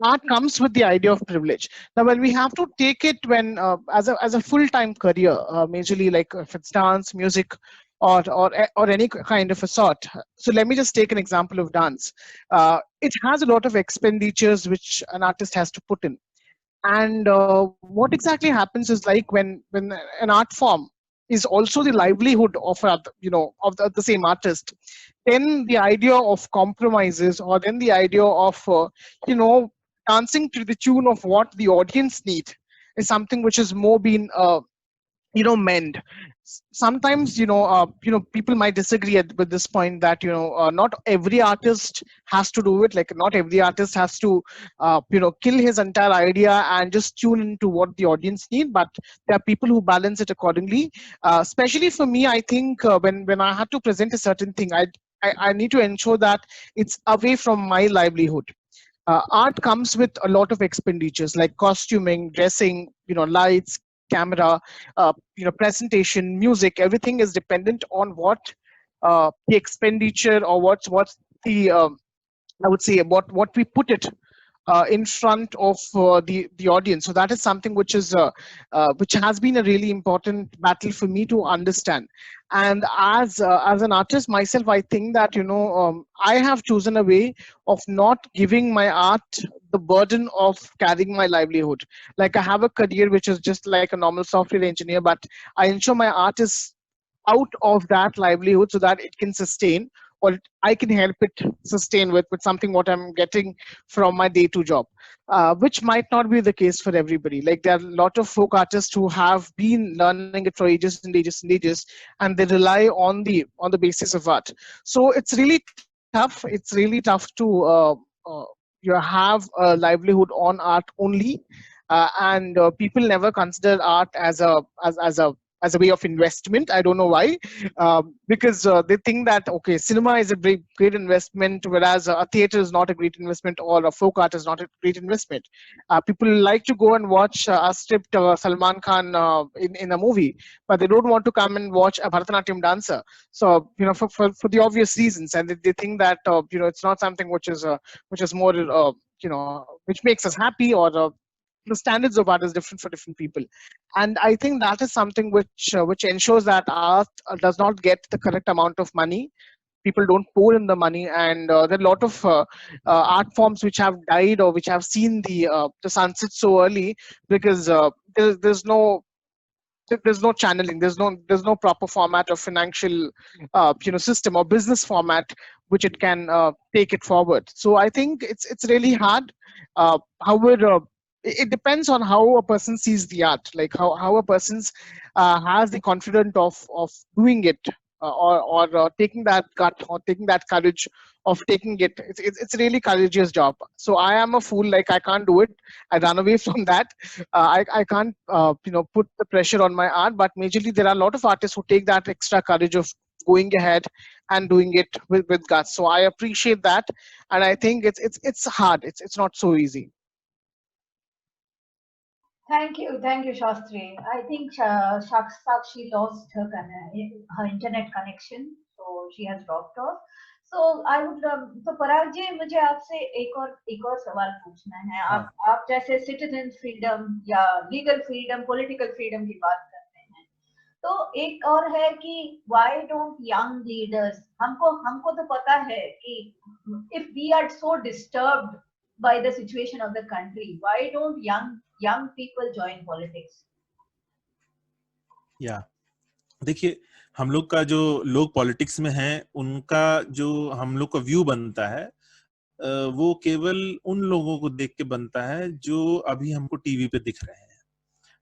[SPEAKER 2] art comes with the idea of privilege. Now, when we have to take it when as a full-time career, majorly like if it's dance, music, or any kind of a sort. So let me just take an example of dance. It has a lot of expenditures which an artist has to put in, and what exactly happens is like when an art form is also the livelihood of of the same artist, then the idea of compromises, or then the idea of dancing to the tune of what the audience need is something which has more been mend. Sometimes people might disagree with this point that not every artist has to do it. Like not every artist has to kill his entire idea and just tune into what the audience need, but there are people who balance it accordingly. Especially for me, I think when I had to present a certain thing, I need to ensure that it's away from my livelihood. Art comes with a lot of expenditures like costuming, dressing, lights, camera, presentation, music. Everything is dependent on what the expenditure, or what's the I would say what we put it in front of the audience. So that is something which has been a really important battle for me to understand. And as an artist myself, I think that I have chosen a way of not giving my art the burden of carrying my livelihood. Like I have a career which is just like a normal software engineer, but I ensure my art is out of that livelihood so that it can sustain, or I can help it sustain with something what I'm getting from my day-to job, which might not be the case for everybody. Like there are a lot of folk artists who have been learning it for ages and ages and ages, and they rely on the basis of art. So it's really tough. It's really tough to you have a livelihood on art only, and people never consider art as a way of investment. I don't know why, because they think that okay, cinema is a great investment, whereas a theater is not a great investment, or a folk art is not a great investment. People like to go and watch a stripped Salman Khan in a movie, but they don't want to come and watch a Bharatanatyam dancer. So for the obvious reasons, and they think that it's not something which is more which makes us happy, or the standards of art is different for different people, and I think that is something which ensures that art does not get the correct amount of money. People don't pour in the money, and there are a lot of art forms which have died or which have seen the sunset so early because there's no channeling, there's no proper format or financial system or business format which it can take it forward. So I think it's really hard. However, it depends on how a person sees the art, like how a person's has the confidence of doing it, or taking that gut or taking that courage of taking it. It's a really courageous job. So I am a fool, like I can't do it. I run away from that. I can't put the pressure on my art, but majorly there are a lot of artists who take that extra courage of going ahead and doing it with guts. So I appreciate that, and I think it's hard. It's not so easy.
[SPEAKER 1] Thank you, Shastri. I think Sakshi lost her internet connection, so she has dropped off. So I would so पराग जी मुझे आपसे एक और सवाल पूछना है. आप जैसे citizen freedom या लीगल फ्रीडम, पॉलिटिकल फ्रीडम की बात करते हैं, तो एक और है कि why don't young leaders, हमको तो पता है कि if we are so disturbed by the situation of the country, why don't young people join politics?
[SPEAKER 4] या देखिए, हम लोग का जो लोग पॉलिटिक्स में हैं, उनका जो हम लोग का व्यू बनता है, वो केवल उन लोगों को देख के बनता है जो अभी हमको टीवी पे दिख रहे हैं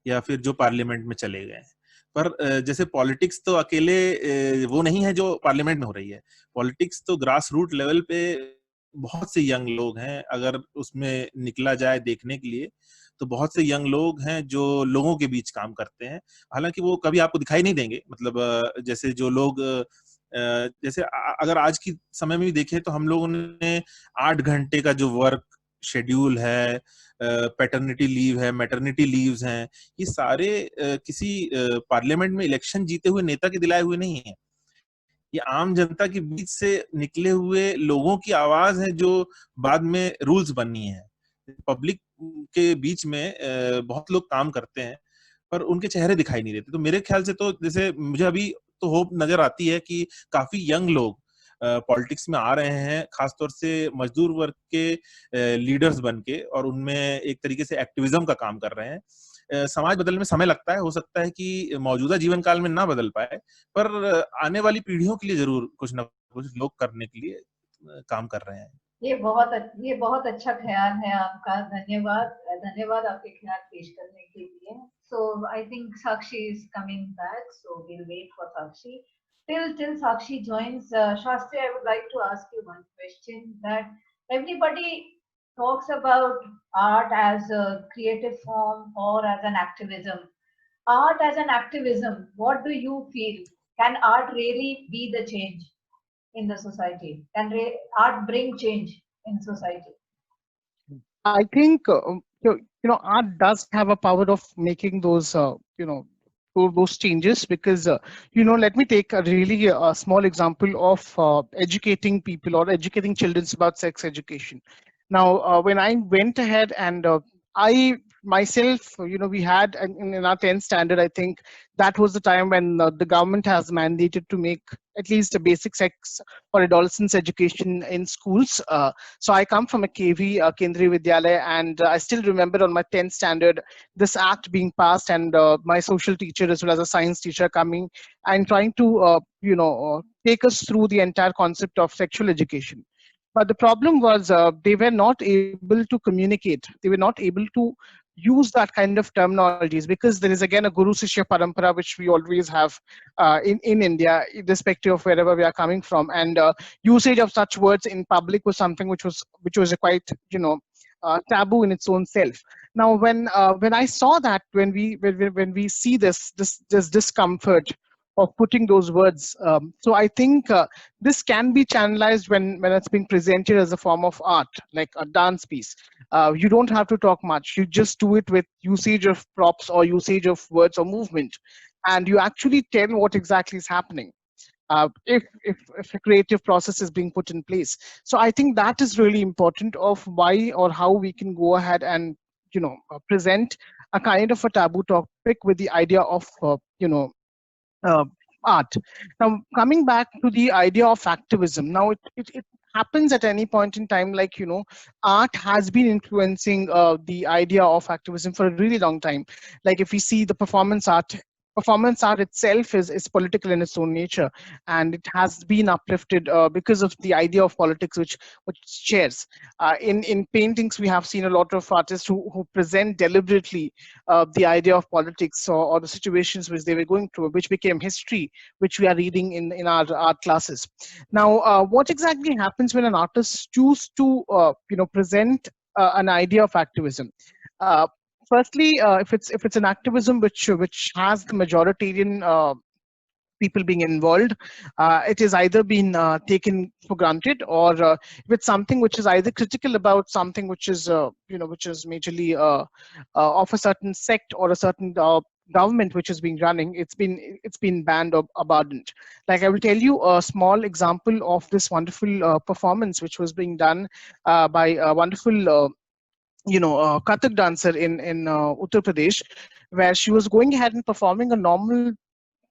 [SPEAKER 4] या फिर जो पार्लियामेंट में चले गए हैं. पर जैसे पॉलिटिक्स तो अकेले वो नहीं है जो पार्लियामेंट में हो रही है. पॉलिटिक्स तो ग्रास रूट लेवल पे बहुत से यंग लोग हैं. अगर उसमें निकला जाए देखने के लिए तो बहुत से यंग लोग हैं जो लोगों के बीच काम करते हैं. हालांकि वो कभी आपको दिखाई नहीं देंगे. मतलब जैसे जो लोग जैसे अगर आज की समय में भी देखें तो हम लोगों ने 8 घंटे का जो वर्क शेड्यूल है, पैटर्निटी लीव है, मैटरनिटी लीव्स हैं, ये सारे किसी पार्लियामेंट में इलेक्शन जीते हुए नेता के दिलाए हुए नहीं है. ये आम जनता के बीच से निकले हुए लोगों की आवाज है जो बाद में रूल्स बननी है. पब्लिक के बीच में बहुत लोग काम करते हैं पर उनके चेहरे दिखाई नहीं देते. तो मेरे ख्याल से तो जैसे मुझे अभी तो होप नजर आती है कि काफी यंग लोग पॉलिटिक्स में आ रहे हैं, खासतौर से मजदूर वर्ग के लीडर्स बन के, और उनमें एक तरीके से एक्टिविज्म का काम कर रहे हैं. समाज बदलने में समय लगता है, हो सकता है कि मौजूदा जीवन काल में ना बदल पाए, पर आने वाली पीढ़ियों के लिए जरूर कुछ ना कुछ लोग करने के लिए काम कर रहे हैं.
[SPEAKER 1] ये बहुत अच्छा ख्याल है आपका. धन्यवाद आपके ख्याल पेश करने के लिए. So I think Sakshi is coming back, so we'll wait for Sakshi. Till Sakshi joins, Shastri, I would like to ask you one question. That everybody talks about art as a creative form or as an activism. Art as an activism, what do you feel? Can art really be the change in the society? Can art bring change in society?
[SPEAKER 2] I think art does have a power of making those those changes, because let me take a really small example of educating people or educating children about sex education. Now when I went ahead and I myself, we had in our 10th standard, I think that was the time when the government has mandated to make at least a basic sex or adolescence education in schools. So I come from a KV, Kendriya Vidyalaya, and I still remember on my 10th standard, this act being passed, and my social teacher as well as a science teacher coming and trying to, take us through the entire concept of sexual education. But the problem was they were not able to communicate. They were not able to use that kind of terminologies, because there is again a Guru Sishya Parampara which we always have in India, irrespective of wherever we are coming from. And usage of such words in public was something which was quite taboo in its own self. Now when I saw that, when we see this discomfort of putting those words. So I think this can be channelized when it's being presented as a form of art, like a dance piece. You don't have to talk much. You just do it with usage of props or usage of words or movement. And you actually tell what exactly is happening. If a creative process is being put in place. So I think that is really important of why or how we can go ahead and present a kind of a taboo topic with the idea of uh, art. Now, coming back to the idea of activism, now it happens at any point in time, like, art has been influencing the idea of activism for a really long time. Like, if we see the performance art itself is political in its own nature, and it has been uplifted because of the idea of politics which shares. In paintings, we have seen a lot of artists who present deliberately the idea of politics, or the situations which they were going through, which became history, which we are reading in our art classes. Now, what exactly happens when an artist choose to present an idea of activism? Uh, Firstly, if it's an activism which has the majoritarian people being involved, it is either been taken for granted, or if it's something which is either critical about something which is majorly of a certain sect or a certain government which is being running, it's been banned or abandoned. Like, I will tell you a small example of this wonderful performance which was being done by a wonderful Kathak dancer in Uttar Pradesh, where she was going ahead and performing a normal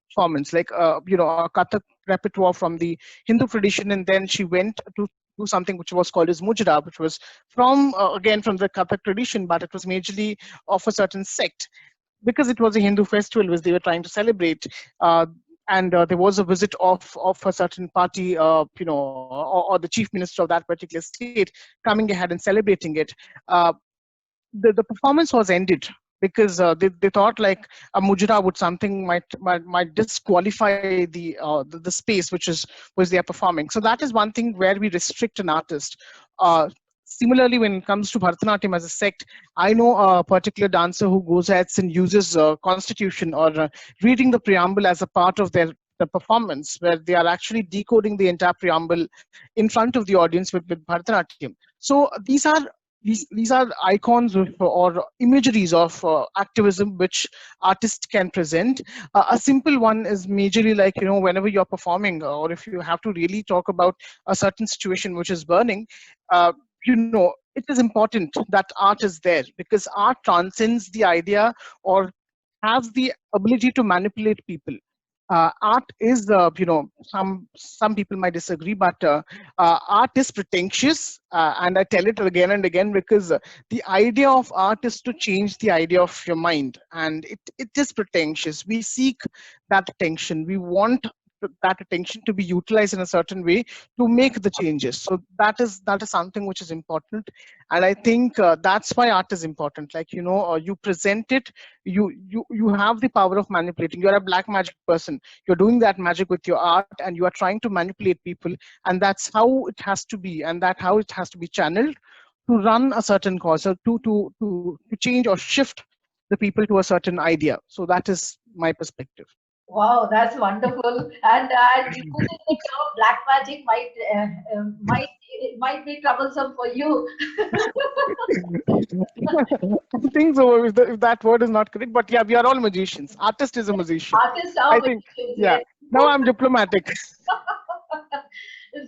[SPEAKER 2] performance, like a Kathak repertoire from the Hindu tradition, and then she went to do something which was called as Mujra, which was from again from the Kathak tradition, but it was majorly of a certain sect, because it was a Hindu festival which they were trying to celebrate. And there was a visit of a certain party, or the chief minister of that particular state coming ahead and celebrating it. Uh, the performance was ended because they thought like a mujra would something might disqualify the space which they are performing. So that is one thing where we restrict an artist. Similarly, when it comes to Bharatanatyam as a sect, I know a particular dancer who goes ahead and uses constitution, or reading the preamble as a part of the performance, where they are actually decoding the entire preamble in front of the audience with Bharatanatyam. So these are icons or imageries of activism which artists can present. A simple one is majorly like, whenever you're performing, or if you have to really talk about a certain situation which is burning, it is important that art is there, because art transcends the idea, or has the ability to manipulate people. Art is, some people might disagree, but art is pretentious, and I tell it again and again, because the idea of art is to change the idea of your mind, and it is pretentious. We seek that attention. We want that attention to be utilized in a certain way to make the changes. So that is something which is important, and I think that's why art is important. Like, you present it, you have the power of manipulating. You're a black magic person. You're doing that magic with your art, and you are trying to manipulate people, and that's how it has to be, and that how it has to be channeled to run a certain cause, or to change or shift the people to a certain idea. So that is my perspective.
[SPEAKER 1] Wow, that's wonderful. And using the term black magic might be troublesome for you.
[SPEAKER 2] I think so, if that word is not correct, but yeah, we are all magicians. Artist is a magician,
[SPEAKER 1] Artists are
[SPEAKER 2] I think.
[SPEAKER 1] magicians,
[SPEAKER 2] Yeah,
[SPEAKER 1] yes.
[SPEAKER 2] now I'm diplomatic.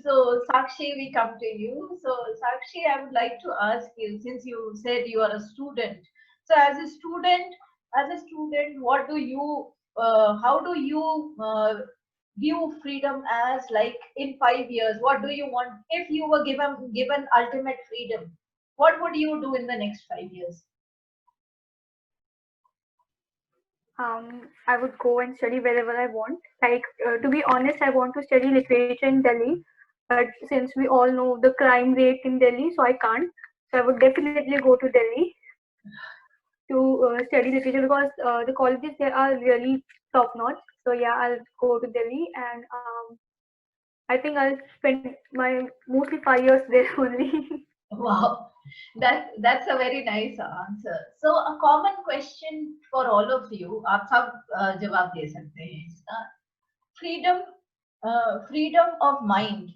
[SPEAKER 1] So, Sakshi, we come to you. So, Sakshi, I would like to ask you, since you said you are a student. So, as a student, how do you view freedom as, like, in 5 years? What do you want if you were given ultimate freedom? What would you do in the next 5 years?
[SPEAKER 3] I would go and study wherever I want. Like, to be honest, I want to study literature in Delhi, but since we all know the crime rate in Delhi, so I can't. So I would definitely go to Delhi to study literature, because the colleges there are really top notch. So yeah, I'll go to Delhi, and I think I'll spend my mostly 5 years there only.
[SPEAKER 1] Wow, that's a very nice answer. So a common question for all of you, आप सब जवाब दे सकते हैं इसका. Freedom, freedom of mind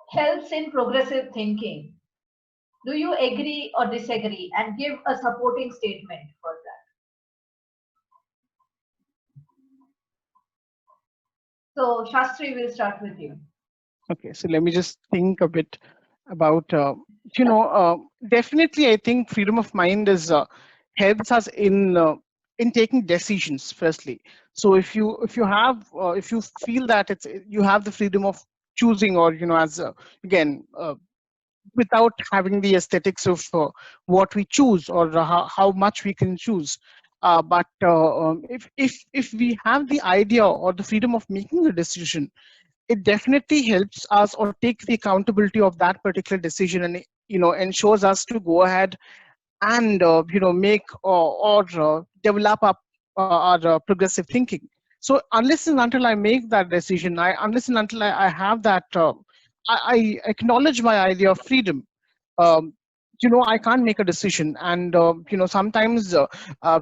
[SPEAKER 1] helps in progressive thinking. Do you agree or disagree? And give a supporting statement for that. So Shastri, will start with you.
[SPEAKER 2] Okay, so let me just think a bit. about definitely I think freedom of mind is helps us in taking decisions firstly. So if you feel that it's you have the freedom of choosing, or as again without having the aesthetics of what we choose, or how much we can choose. But if we have the idea or the freedom of making a decision, it definitely helps us or takes the accountability of that particular decision, and ensures us to go ahead and make or develop our progressive thinking. So unless and until I make that decision, unless and until I have that I acknowledge my idea of freedom, um, I can't make a decision. And sometimes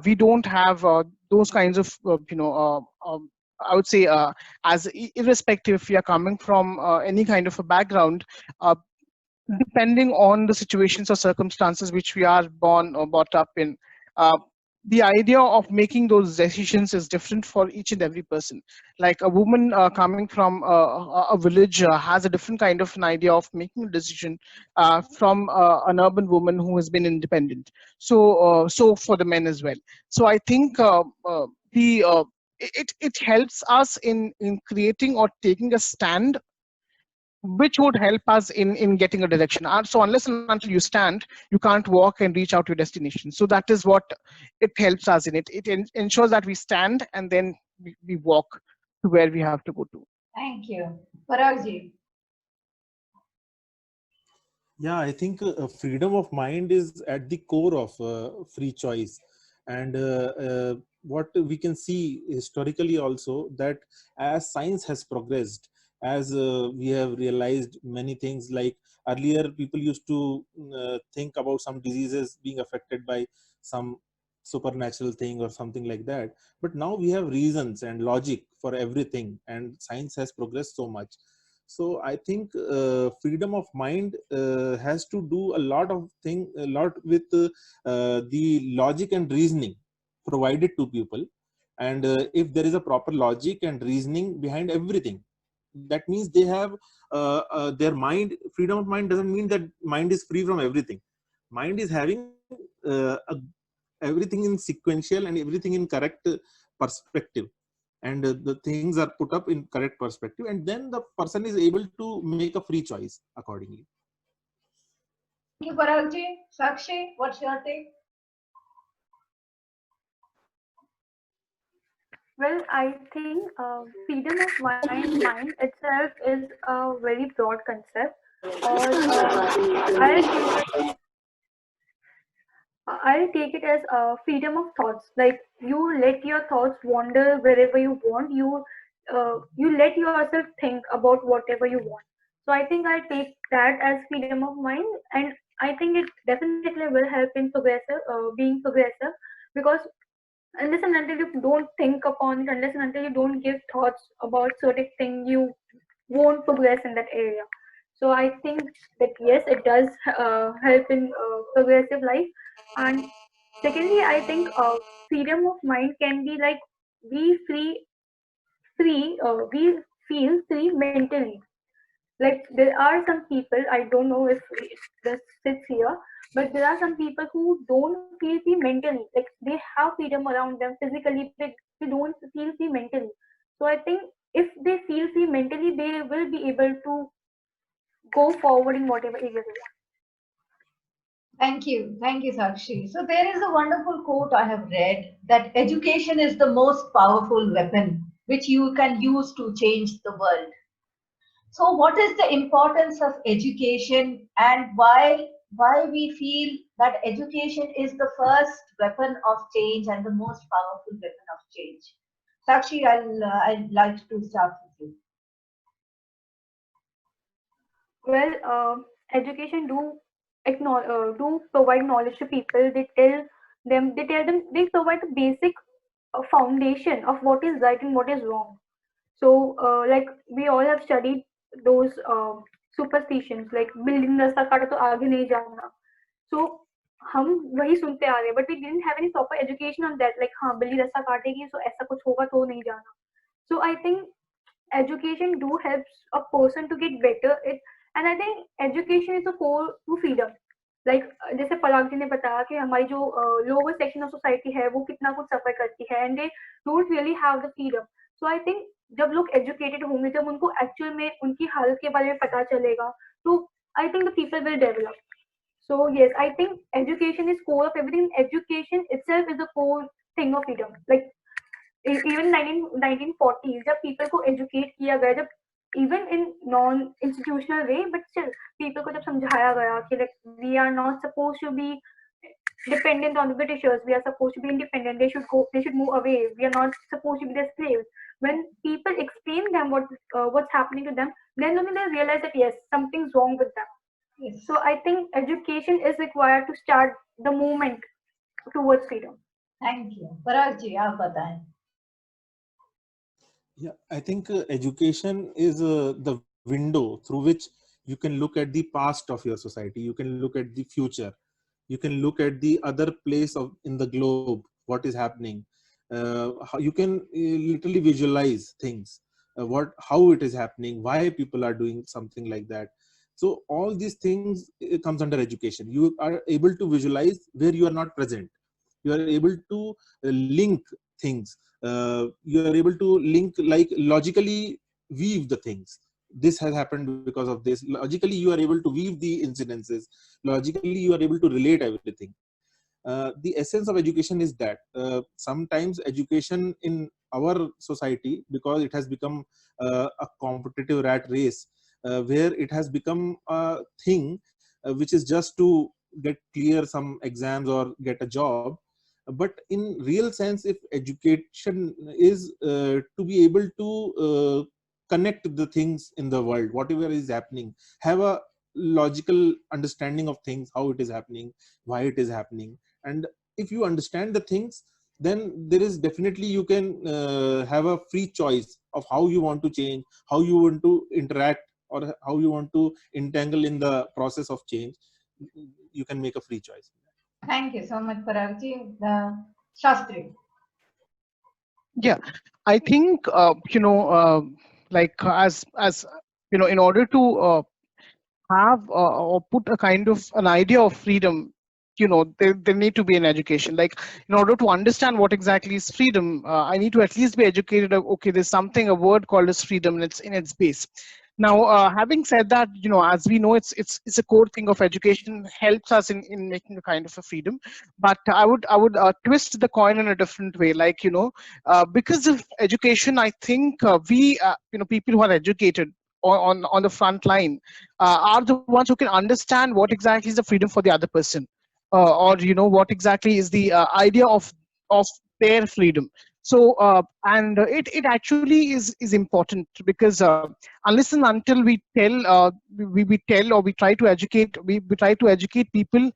[SPEAKER 2] we don't have those kinds of I would say, as irrespective if we are coming from any kind of a background, uh, depending on the situations or circumstances which we are born or brought up in, uh, the idea of making those decisions is different for each and every person. Like a woman coming from a village has a different kind of an idea of making a decision from an urban woman who has been independent. So for the men as well. So I think the it helps us in creating or taking a stand which would help us in getting a direction. So unless and until you stand, you can't walk and reach out to your destination. So that is what it helps us in. It ensures that we stand and then we walk to where we have to go to.
[SPEAKER 1] Thank you. Paragji.
[SPEAKER 4] Yeah, I think freedom of mind is at the core of free choice. And what we can see historically also, that as science has progressed, as we have realized many things, like earlier people used to think about some diseases being affected by some supernatural thing or something like that. But now we have reasons and logic for everything, and science has progressed so much. So I think freedom of mind has to do a lot with the logic and reasoning provided to people. And if there is a proper logic and reasoning behind everything, that means they have their mind. Freedom of mind doesn't mean that mind is free from everything. Mind is having everything in sequential and everything in correct perspective, and the things are put up in correct perspective, and then the person is able to make a free choice accordingly.
[SPEAKER 1] Thank you, Paragji. Sakshi, what's your take?
[SPEAKER 3] Well, I think freedom of mind itself is a very broad concept, or I'll take it as freedom of thoughts. Like you let your thoughts wander wherever you want. You let yourself think about whatever you want. So I think I take that as freedom of mind, and I think it definitely will help in being progressive, because unless and until you don't think upon it, unless and until you don't give thoughts about certain thing, you won't progress in that area. So I think that yes, it does help in progressive life. And secondly, I think freedom of mind can be like we we feel free mentally. Like there are some people, I don't know if this sits here, but there are some people who don't feel free mentally. Like they have freedom around them physically, but they don't feel free mentally. So I think if they feel free mentally, they will be able to go forward in whatever area they want.
[SPEAKER 1] Thank you, Sakshi. So there is a wonderful quote I have read that education is the most powerful weapon which you can use to change the world. So what is the importance of education, and why we feel that education is the first weapon of change and the most powerful weapon of change? Sakshi, I'd like to start with you.
[SPEAKER 3] Well, education do provide knowledge to people. They provide the basic foundation of what is right and what is wrong. So, like we all have studied those superstitions, like building rasta काटा तो आगे नहीं जाना. So हम वही सुनते आ रहे हैं, but we didn't have any proper education on that. Like हाँ बिल्ली रास्ता काटेगी, so ऐसा कुछ होगा तो नहीं जाना. So I think education do helps a person to get better. And I think education is the core to freedom. Like जैसे पराग जी ने बताया कि हमारी जो लोअर सेक्शन ऑफ सोसाइटी है वो कितना कुछ सफर करती है and they don't really have the freedom. So I think जब लोग एजुकेटेड होंगे, जब उनको एक्चुअल में उनकी हालत के बारे में पता चलेगा, तो I think the people will develop. So yes, I think education is core of everything. Education itself is the core thing of freedom. Like even 1940s, जब people को educate किया गया, जब even in non-institutional way, but still people को जब समझाया गया कि like we are not supposed to be dependent on the Britishers. We are supposed to be independent. They should move away. We are not supposed to be their slaves. When people explain them what's happening to them, then only they realize that yes, something's wrong with them.
[SPEAKER 1] Yes.
[SPEAKER 3] So I think education is required to start the movement towards freedom.
[SPEAKER 1] Thank you. Parag ji, आप बताएं.
[SPEAKER 4] Yeah, I think education is the window through which you can look at the past of your society. You can look at the future. You can look at the other place of in the globe, what is happening. How you can literally visualize things, how it is happening, why people are doing something like that. So all these things comes under education. You are able to visualize where you are not present. You are able to link things. You are able to link, like logically weave the things. This has happened because of this. Logically, you are able to weave the incidences. Logically, you are able to relate everything. The essence of education is that sometimes education in our society, because it has become a competitive rat race, where it has become a thing which is just to get clear some exams or get a job. But in real sense, if education is to be able to connect the things in the world, whatever is happening, have a logical understanding of things, how it is happening, why it is happening. And if you understand the things, then there is definitely, you can have a free choice of how you want to change, how you want to interact, or how you want to entangle in the process of change. You can make a free choice.
[SPEAKER 1] Thank you so much, Parag ji. Shastri.
[SPEAKER 2] Yeah, I think like as in order to have or put a kind of an idea of freedom, there need to be an education. Like, in order to understand what exactly is freedom, I need to at least be educated of, okay, there's something, a word called as freedom, and it's in its base. Now, having said that, as we know, it's a core thing of education, helps us in making a kind of a freedom. But I would twist the coin in a different way. Like, because of education, I think we people who are educated on the front line are the ones who can understand what exactly is the freedom for the other person, or what exactly is the idea of their freedom. So and it actually is important, because unless and until we tell, or we try to educate, we try to educate people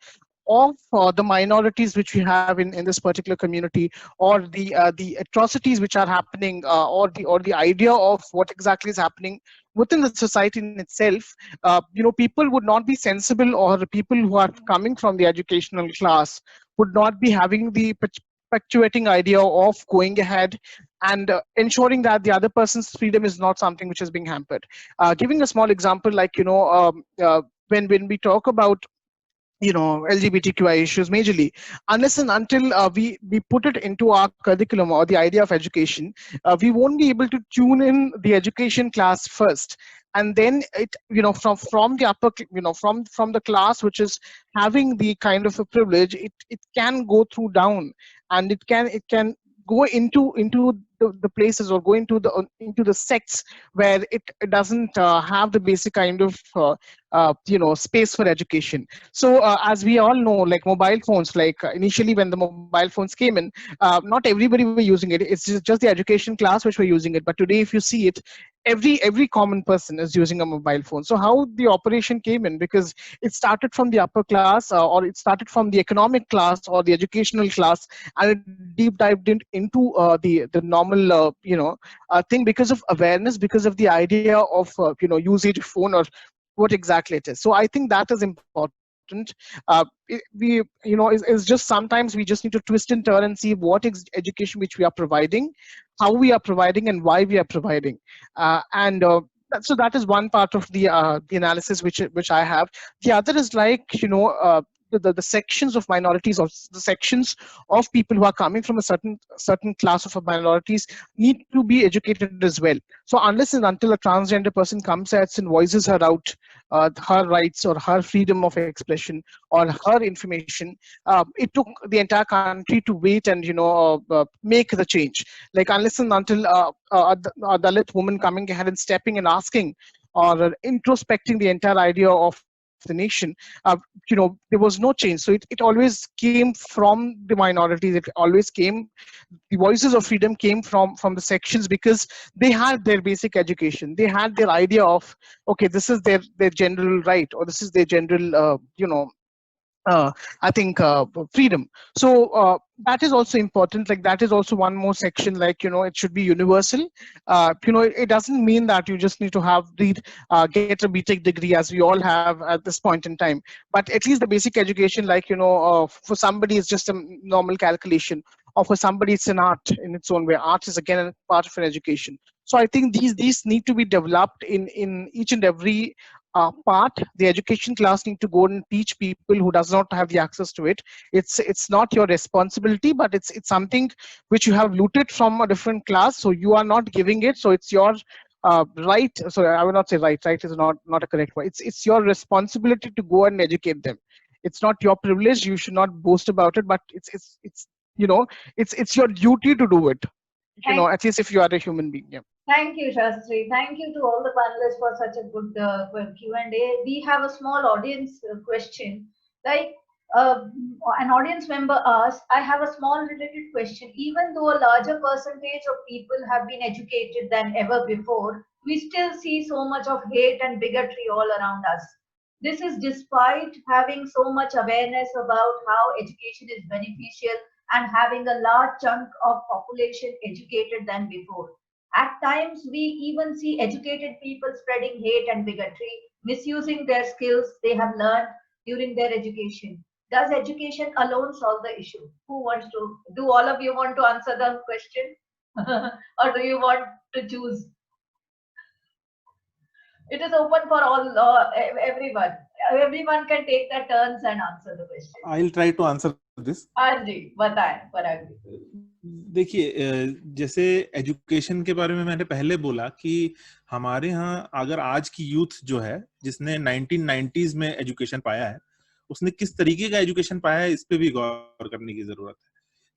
[SPEAKER 2] of the minorities which we have in this particular community, or the atrocities which are happening, or the idea of what exactly is happening within the society in itself, people would not be sensible, or people who are coming from the educational class would not be having the perpetuating idea of going ahead and ensuring that the other person's freedom is not something which is being hampered. Giving a small example, like, when we talk about LGBTQI issues majorly, unless and until we put it into our curriculum or the idea of education, we won't be able to tune in the education class first, and then it from the upper from the class which is having the kind of a privilege, it can go through down, and it can go into the places, or go into the sects where it doesn't have the basic kind of space for education. So as we all know, like mobile phones, like initially when the mobile phones came in, not everybody were using it. It's just the education class which were using it. But today, if you see it, every common person is using a mobile phone. So how the operation came in, because it started from the upper class, or it started from the economic class or the educational class, and it deep dived into the normal thing, because of awareness, because of the idea of usage of phone, or what exactly it is. So I think that is important. It's just sometimes we just need to twist and turn and see what education which we are providing, how we are providing, and why we are providing. And So that is one part of the analysis which I have. The other is like, the sections of minorities, or the sections of people who are coming from a certain class of minorities need to be educated as well. So unless and until a transgender person comes out and voices her out, her rights or her freedom of expression or her information, it took the entire country to wait and make the change. Like unless and until a Dalit woman coming ahead and stepping and asking or introspecting the entire idea of the nation, there was no change. So it always came from the minorities. It always came, the voices of freedom came from the sections, because they had their basic education. They had their idea of, okay, this is their general right, or this is their general, I think, freedom. So that is also important. Like that is also one more section. Like, it should be universal. It doesn't mean that you just need to get a BTech degree, as we all have at this point in time. But at least the basic education, like, for somebody it's just a normal calculation, or for somebody it's an art in its own way. Art is again a part of an education. So I think these need to be developed in each and every part. The education class need to go and teach people who does not have the access to it. It's not your responsibility, but it's something which you have looted from a different class, so you are not giving it. So it's your right. Sorry, I would not say right. Right is not a correct word. It's your responsibility to go and educate them. It's not your privilege. You should not boast about it, but it's your duty to do it. At least if you are a human being. Yeah.
[SPEAKER 1] Thank you, Shastri. Thank you to all the panelists for such a good Q&A. We have a small audience question. Like an audience member asked, I have a small related question. Even though a larger percentage of people have been educated than ever before, we still see so much of hate and bigotry all around us. This is despite having so much awareness about how education is beneficial and having a large chunk of population educated than before. At times, we even see educated people spreading hate and bigotry, misusing their skills they have learned during their education. Does education alone solve the issue? Who wants to? Do all of you want to answer the question? Or do you want to choose? It is open for all, everyone. Everyone can take their turns and answer the question.
[SPEAKER 4] I'll try to answer this.
[SPEAKER 1] हाँ जी, बताएं, पराग।
[SPEAKER 4] देखिए, जैसे education के बारे में मैंने पहले बोला कि हमारे यहाँ अगर आज की यूथ जो है जिसने 1990s में एजुकेशन पाया है, उसने किस तरीके का एजुकेशन पाया है, इस पे भी गौर करने की जरूरत है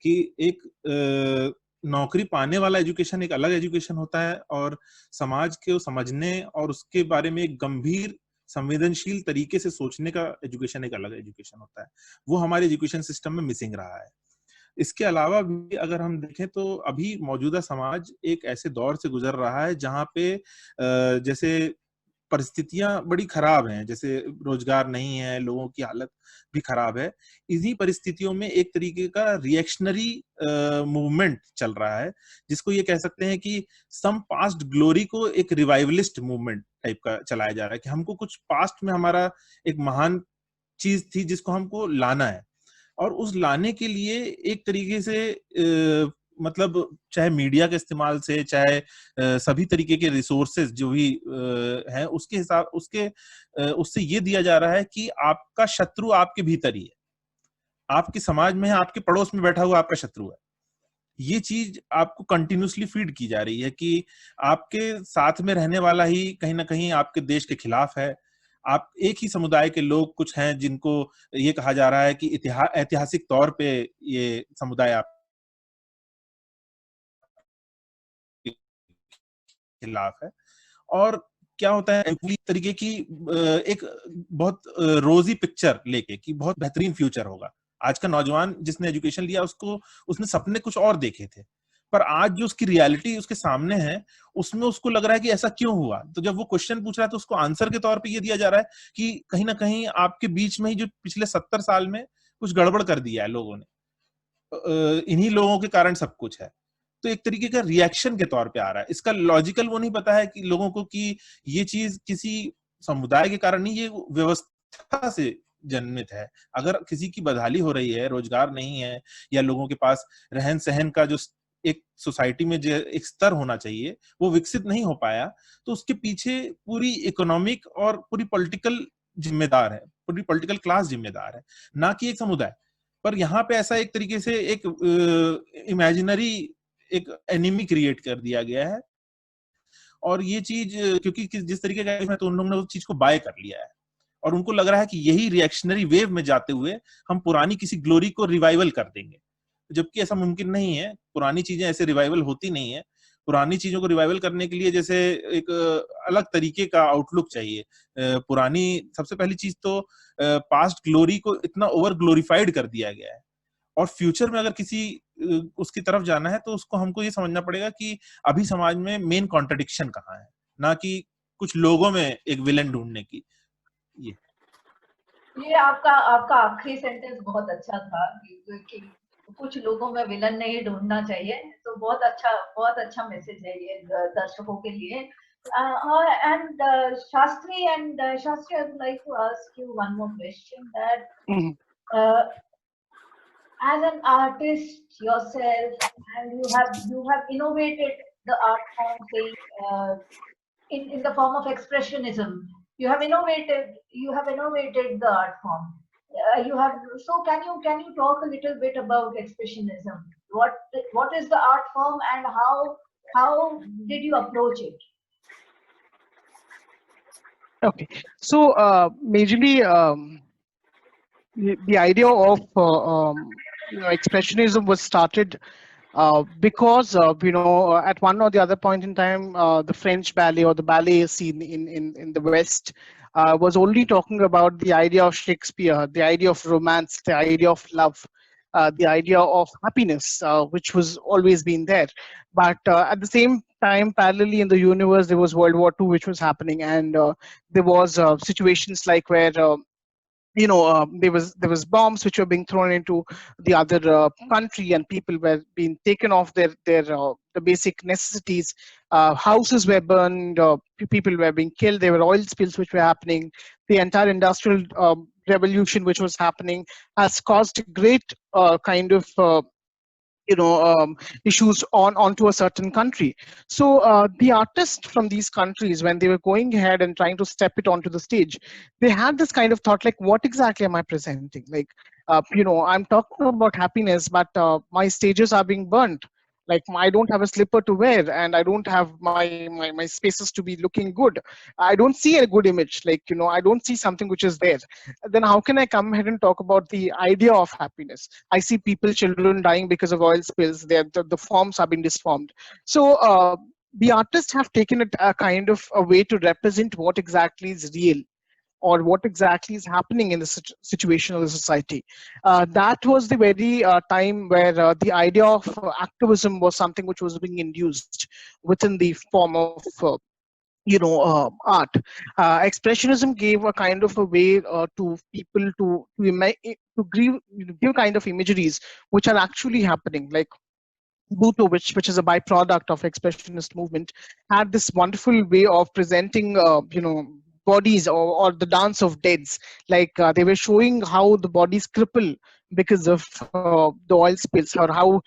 [SPEAKER 4] कि एक नौकरी पाने वाला एजुकेशन एक अलग एजुकेशन होता है और समाज को समझने और उसके बारे में एक गंभीर संवेदनशील तरीके से सोचने का एजुकेशन एक अलग एजुकेशन होता है। वो हमारे एजुकेशन सिस्टम में मिसिंग रहा है। इसके अलावा भी अगर हम देखें तो अभी मौजूदा समाज एक ऐसे दौर से गुजर रहा है जहां पे जैसे परिस्थितियां बड़ी खराब हैं, जैसे रोजगार नहीं है, लोगों की हालत भी खराब है। इन्हीं परिस्थितियों में एक तरीके का रिएक्शनरी मूवमेंट चल रहा है, जिसको ये कह सकते हैं कि सम पास्ट ग्लोरी को एक रिवाइवलिस्ट मूवमेंट टाइप का चलाया जा रहा है कि हमको कुछ पास्ट में हमारा एक महान चीज थी जिसको हमको लाना है, और उस लाने के लिए एक तरीके से मतलब चाहे मीडिया के इस्तेमाल से, चाहे सभी तरीके के रिसोर्सेज जो भी हैं उसके हिसाब उससे ये दिया जा रहा है कि आपका शत्रु आपके भीतर ही है, आपके समाज में है, आपके पड़ोस में बैठा हुआ आपका शत्रु है। ये चीज आपको कंटिन्यूसली फीड की जा रही है कि आपके साथ में रहने वाला ही कहीं ना कहीं आपके देश के खिलाफ है। आप एक ही समुदाय के लोग कुछ हैं जिनको ये कहा जा रहा है कि ऐतिहासिक तौर पे ये समुदाय आप खिलाफ है। और क्या होता है पूरी तरीके की एक बहुत रोजी पिक्चर लेके कि बहुत बेहतरीन फ्यूचर होगा। आज का नौजवान जिसने एजुकेशन लिया उसने सपने कुछ और देखे थे, पर आज जो उसकी रियलिटी उसके सामने है उसमें उसको लग रहा है कि ऐसा क्यों हुआ। तो जब वो क्वेश्चन पूछ रहा है तो उसको आंसर के तौर पे ये दिया जा रहा है कि कहीं ना कहीं आपके बीच में ही जो पिछले 70 साल में कुछ गड़बड़ कर दिया है लोगों ने, इन्हीं लोगों के कारण सब कुछ है। तो एक तरीके का रिएक्शन के तौर पे आ रहा है। इसका लॉजिकल वो नहीं पता है कि लोगों को कि ये चीज किसी समुदाय के कारण नहीं, ये व्यवस्था से जन्मित है। अगर किसी की बदहाली हो रही है, रोजगार नहीं है, या लोगों के पास रहन सहन का जो एक सोसाइटी में जो एक स्तर होना चाहिए वो विकसित नहीं हो पाया, तो उसके पीछे पूरी इकोनॉमिक और पूरी पॉलिटिकल जिम्मेदार है, पूरी पॉलिटिकल क्लास जिम्मेदार है, ना कि एक समुदाय। पर यहाँ पे ऐसा एक तरीके से एक इमेजिनरी एक एनिमी क्रिएट कर दिया गया है, और ये चीज क्योंकि जिस तरीके का है तो उन लोगों ने उस चीज को बाय कर लिया है, और उनको लग रहा है कि यही रिएक्शनरी वेव में जाते हुए हम पुरानी किसी ग्लोरी को रिवाइवल कर देंगे, जबकि ऐसा मुमकिन नहीं है। पुरानी चीजें ऐसे रिवाइवल होती नहीं है। पुरानी चीजों को रिवाइवल करने के लिए जैसे एक अलग तरीके का आउटलुक चाहिए। पुरानी सबसे पहली चीज तो पास्ट ग्लोरी को इतना ओवर ग्लोरीफाइड कर दिया गया है, और फ्यूचर में अगर किसी उसकी तरफ जाना है तो उसको हमको ये समझना पड़ेगा कि अभी समाज में मेन कॉन्ट्रडिक्शन कहाँ है, ना कि कुछ लोगों में एक विलन ढूंढने की।
[SPEAKER 1] ये आपका आपका आखिरी सेंटेंस बहुत अच्छा था कि कुछ लोगों में विलन नहीं ढूंढना चाहिए, तो बहुत अच्छा मैसेज है ये दर्शकों के लिए। And Shastri, I would like to ask you one more question, that as an artist yourself, and you have innovated the art form, saying in the form of expressionism. You have innovated the art form. So can you talk a little bit about expressionism? What is the art form, and how did you approach it?
[SPEAKER 2] Okay, so majorly the idea of expressionism was started because at one or the other point in time, the French ballet or the ballet scene in the West was only talking about the idea of Shakespeare, the idea of romance, the idea of love, the idea of happiness, which was always been there. But at the same time, parallelly in the universe, there was World War II, which was happening, and there was situations like where there was bombs which were being thrown into the other country, and people were being taken off their the basic necessities. Houses were burned, people were being killed, there were oil spills which were happening. The entire industrial revolution which was happening has caused great kind of issues onto a certain country. So the artists from these countries, when they were going ahead and trying to step it onto the stage, they had this kind of thought, like, what exactly am I presenting? Like, I'm talking about happiness, but my stages are being burnt. Like, I don't have a slipper to wear, and I don't have my spaces to be looking good. I don't see a good image. Like, I don't see something which is there. Then how can I come ahead and talk about the idea of happiness? I see people, children dying because of oil spills. The forms have been disformed. So the artists have taken it a kind of a way to represent what exactly is real, or what exactly is happening in the situation of the society. That was the very time where the idea of activism was something which was being induced within the form of art. Expressionism gave a kind of a way to people to give kind of imageries which are actually happening. Like Buto, which is a byproduct of expressionist movement, had this wonderful way of presenting, bodies, or the dance of deads. Like they were showing how the bodies cripple because of the oil spills, or how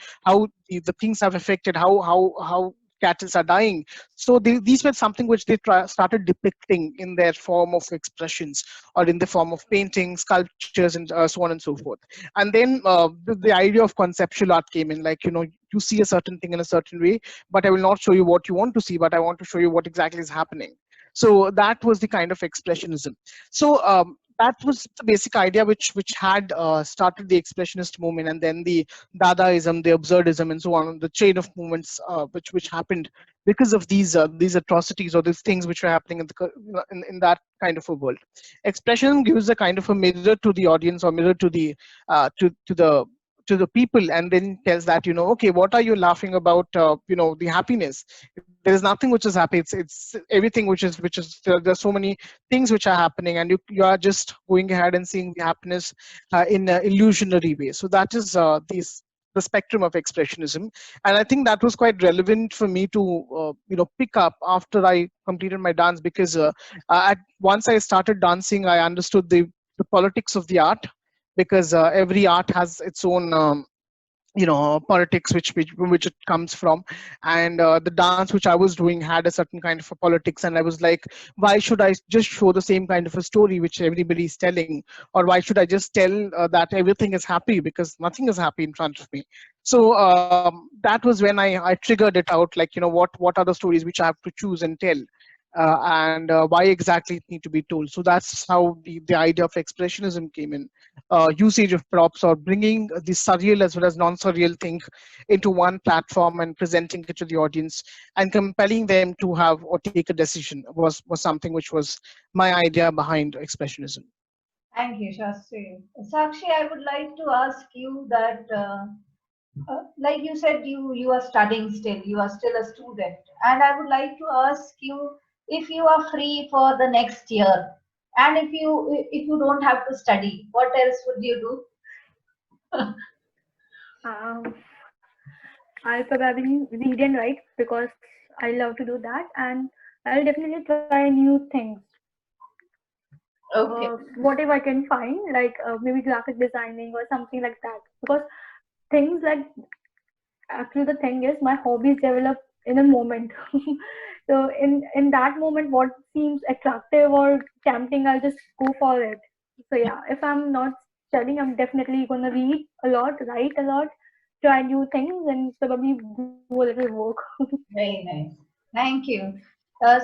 [SPEAKER 2] the things have affected, how cattle are dying. So these were something which they started depicting in their form of expressions, or in the form of paintings, sculptures, and so on and so forth. And then the idea of conceptual art came in. Like, you see a certain thing in a certain way, but I will not show you what you want to see, but I want to show you what exactly is happening. So that was the kind of expressionism. So that was the basic idea which had started the expressionist movement, and then the Dadaism, the Absurdism, and so on, the chain of movements which happened because of these atrocities, or these things which were happening in that kind of a world. Expressionism gives a kind of a mirror to the audience, or mirror to the to the people, and then tells that, okay, what are you laughing about? The happiness. There is nothing which is happy. It's everything which is there's so many things which are happening, and you are just going ahead and seeing the happiness in an illusionary way. So that is the spectrum of expressionism, and I think that was quite relevant for me to pick up after I completed my dance, because once I started dancing, I understood the politics of the art, because every art has its own politics which it comes from. And the dance which I was doing had a certain kind of a politics, and I was like, why should I just show the same kind of a story which everybody is telling, or why should I just tell that everything is happy, because nothing is happy in front of me. So that was when I triggered it out, like, what are the stories which I have to choose and tell, and why exactly it need to be told. So that's how the idea of expressionism came in. Usage of props, or bringing the surreal as well as non-surreal thing into one platform and presenting it to the audience and compelling them to have or take a decision, was something which was my idea behind expressionism.
[SPEAKER 1] Thank you, Shastri. Sakshi, I would like to ask you that, like you said, you are studying still, you are still a student, and I would like to ask you if you are free for the next year, and if you don't have to study, what else would you do?
[SPEAKER 3] Um, I'll probably read and write because I love to do that, and I'll definitely try new things.
[SPEAKER 1] Okay.
[SPEAKER 3] Whatever I can find, like maybe graphic designing or something like that. Because things like actually the thing is my hobbies develop in a moment. So in that moment, what seems attractive or tempting, I'll just go for it. So yeah, if I'm not studying, I'm definitely gonna read a lot, write a lot, try new things, and probably do a little work.
[SPEAKER 1] Very nice. Thank you.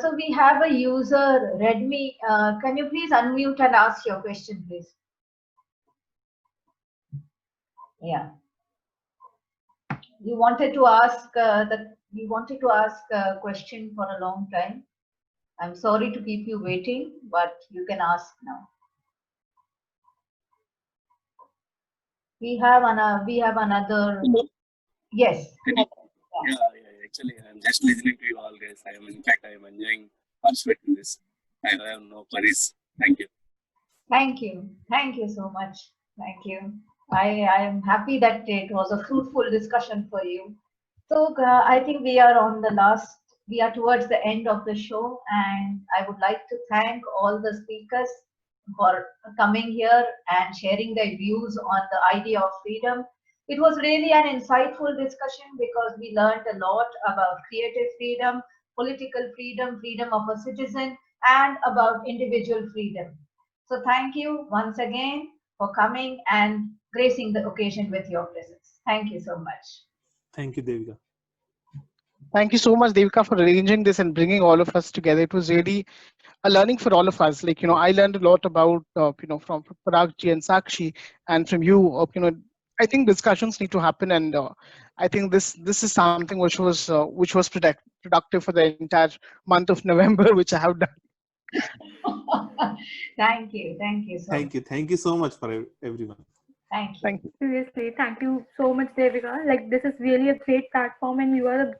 [SPEAKER 1] So we have a user, Redmi. Can you please unmute and ask your question, please? Yeah. You wanted to ask a question for a long time. I'm sorry to keep you waiting, but you can ask now. We have another.
[SPEAKER 5] Hello.
[SPEAKER 1] Yes.
[SPEAKER 5] Hello. Yeah, yeah. Actually, I'm just listening to you all, guys. In fact, I am enjoying participating in this. I have no queries. Thank you.
[SPEAKER 1] Thank you. Thank you so much. Thank you. I am happy that it was a fruitful discussion for you. So I think we are towards the end of the show, and I would like to thank all the speakers for coming here and sharing their views on the idea of freedom. It was really an insightful discussion because we learned a lot about creative freedom, political freedom, freedom of a citizen, and about individual freedom. So thank you once again for coming and gracing the occasion with your presence. Thank you so much.
[SPEAKER 4] Thank you, Devika.
[SPEAKER 2] Thank you so much, Devika, for arranging this and bringing all of us together. It was really a learning for all of us. Like, I learned a lot about, from Paragji and Sakshi, and from you. I think discussions need to happen, and I think this is something which was productive for the entire month of November, which I have done.
[SPEAKER 1] Thank you. Thank you so much.
[SPEAKER 4] Thank you so much for everyone.
[SPEAKER 1] Thank you.
[SPEAKER 2] Thank you.
[SPEAKER 3] Seriously, thank you so much, Devika. Like this is really a great platform, and you are a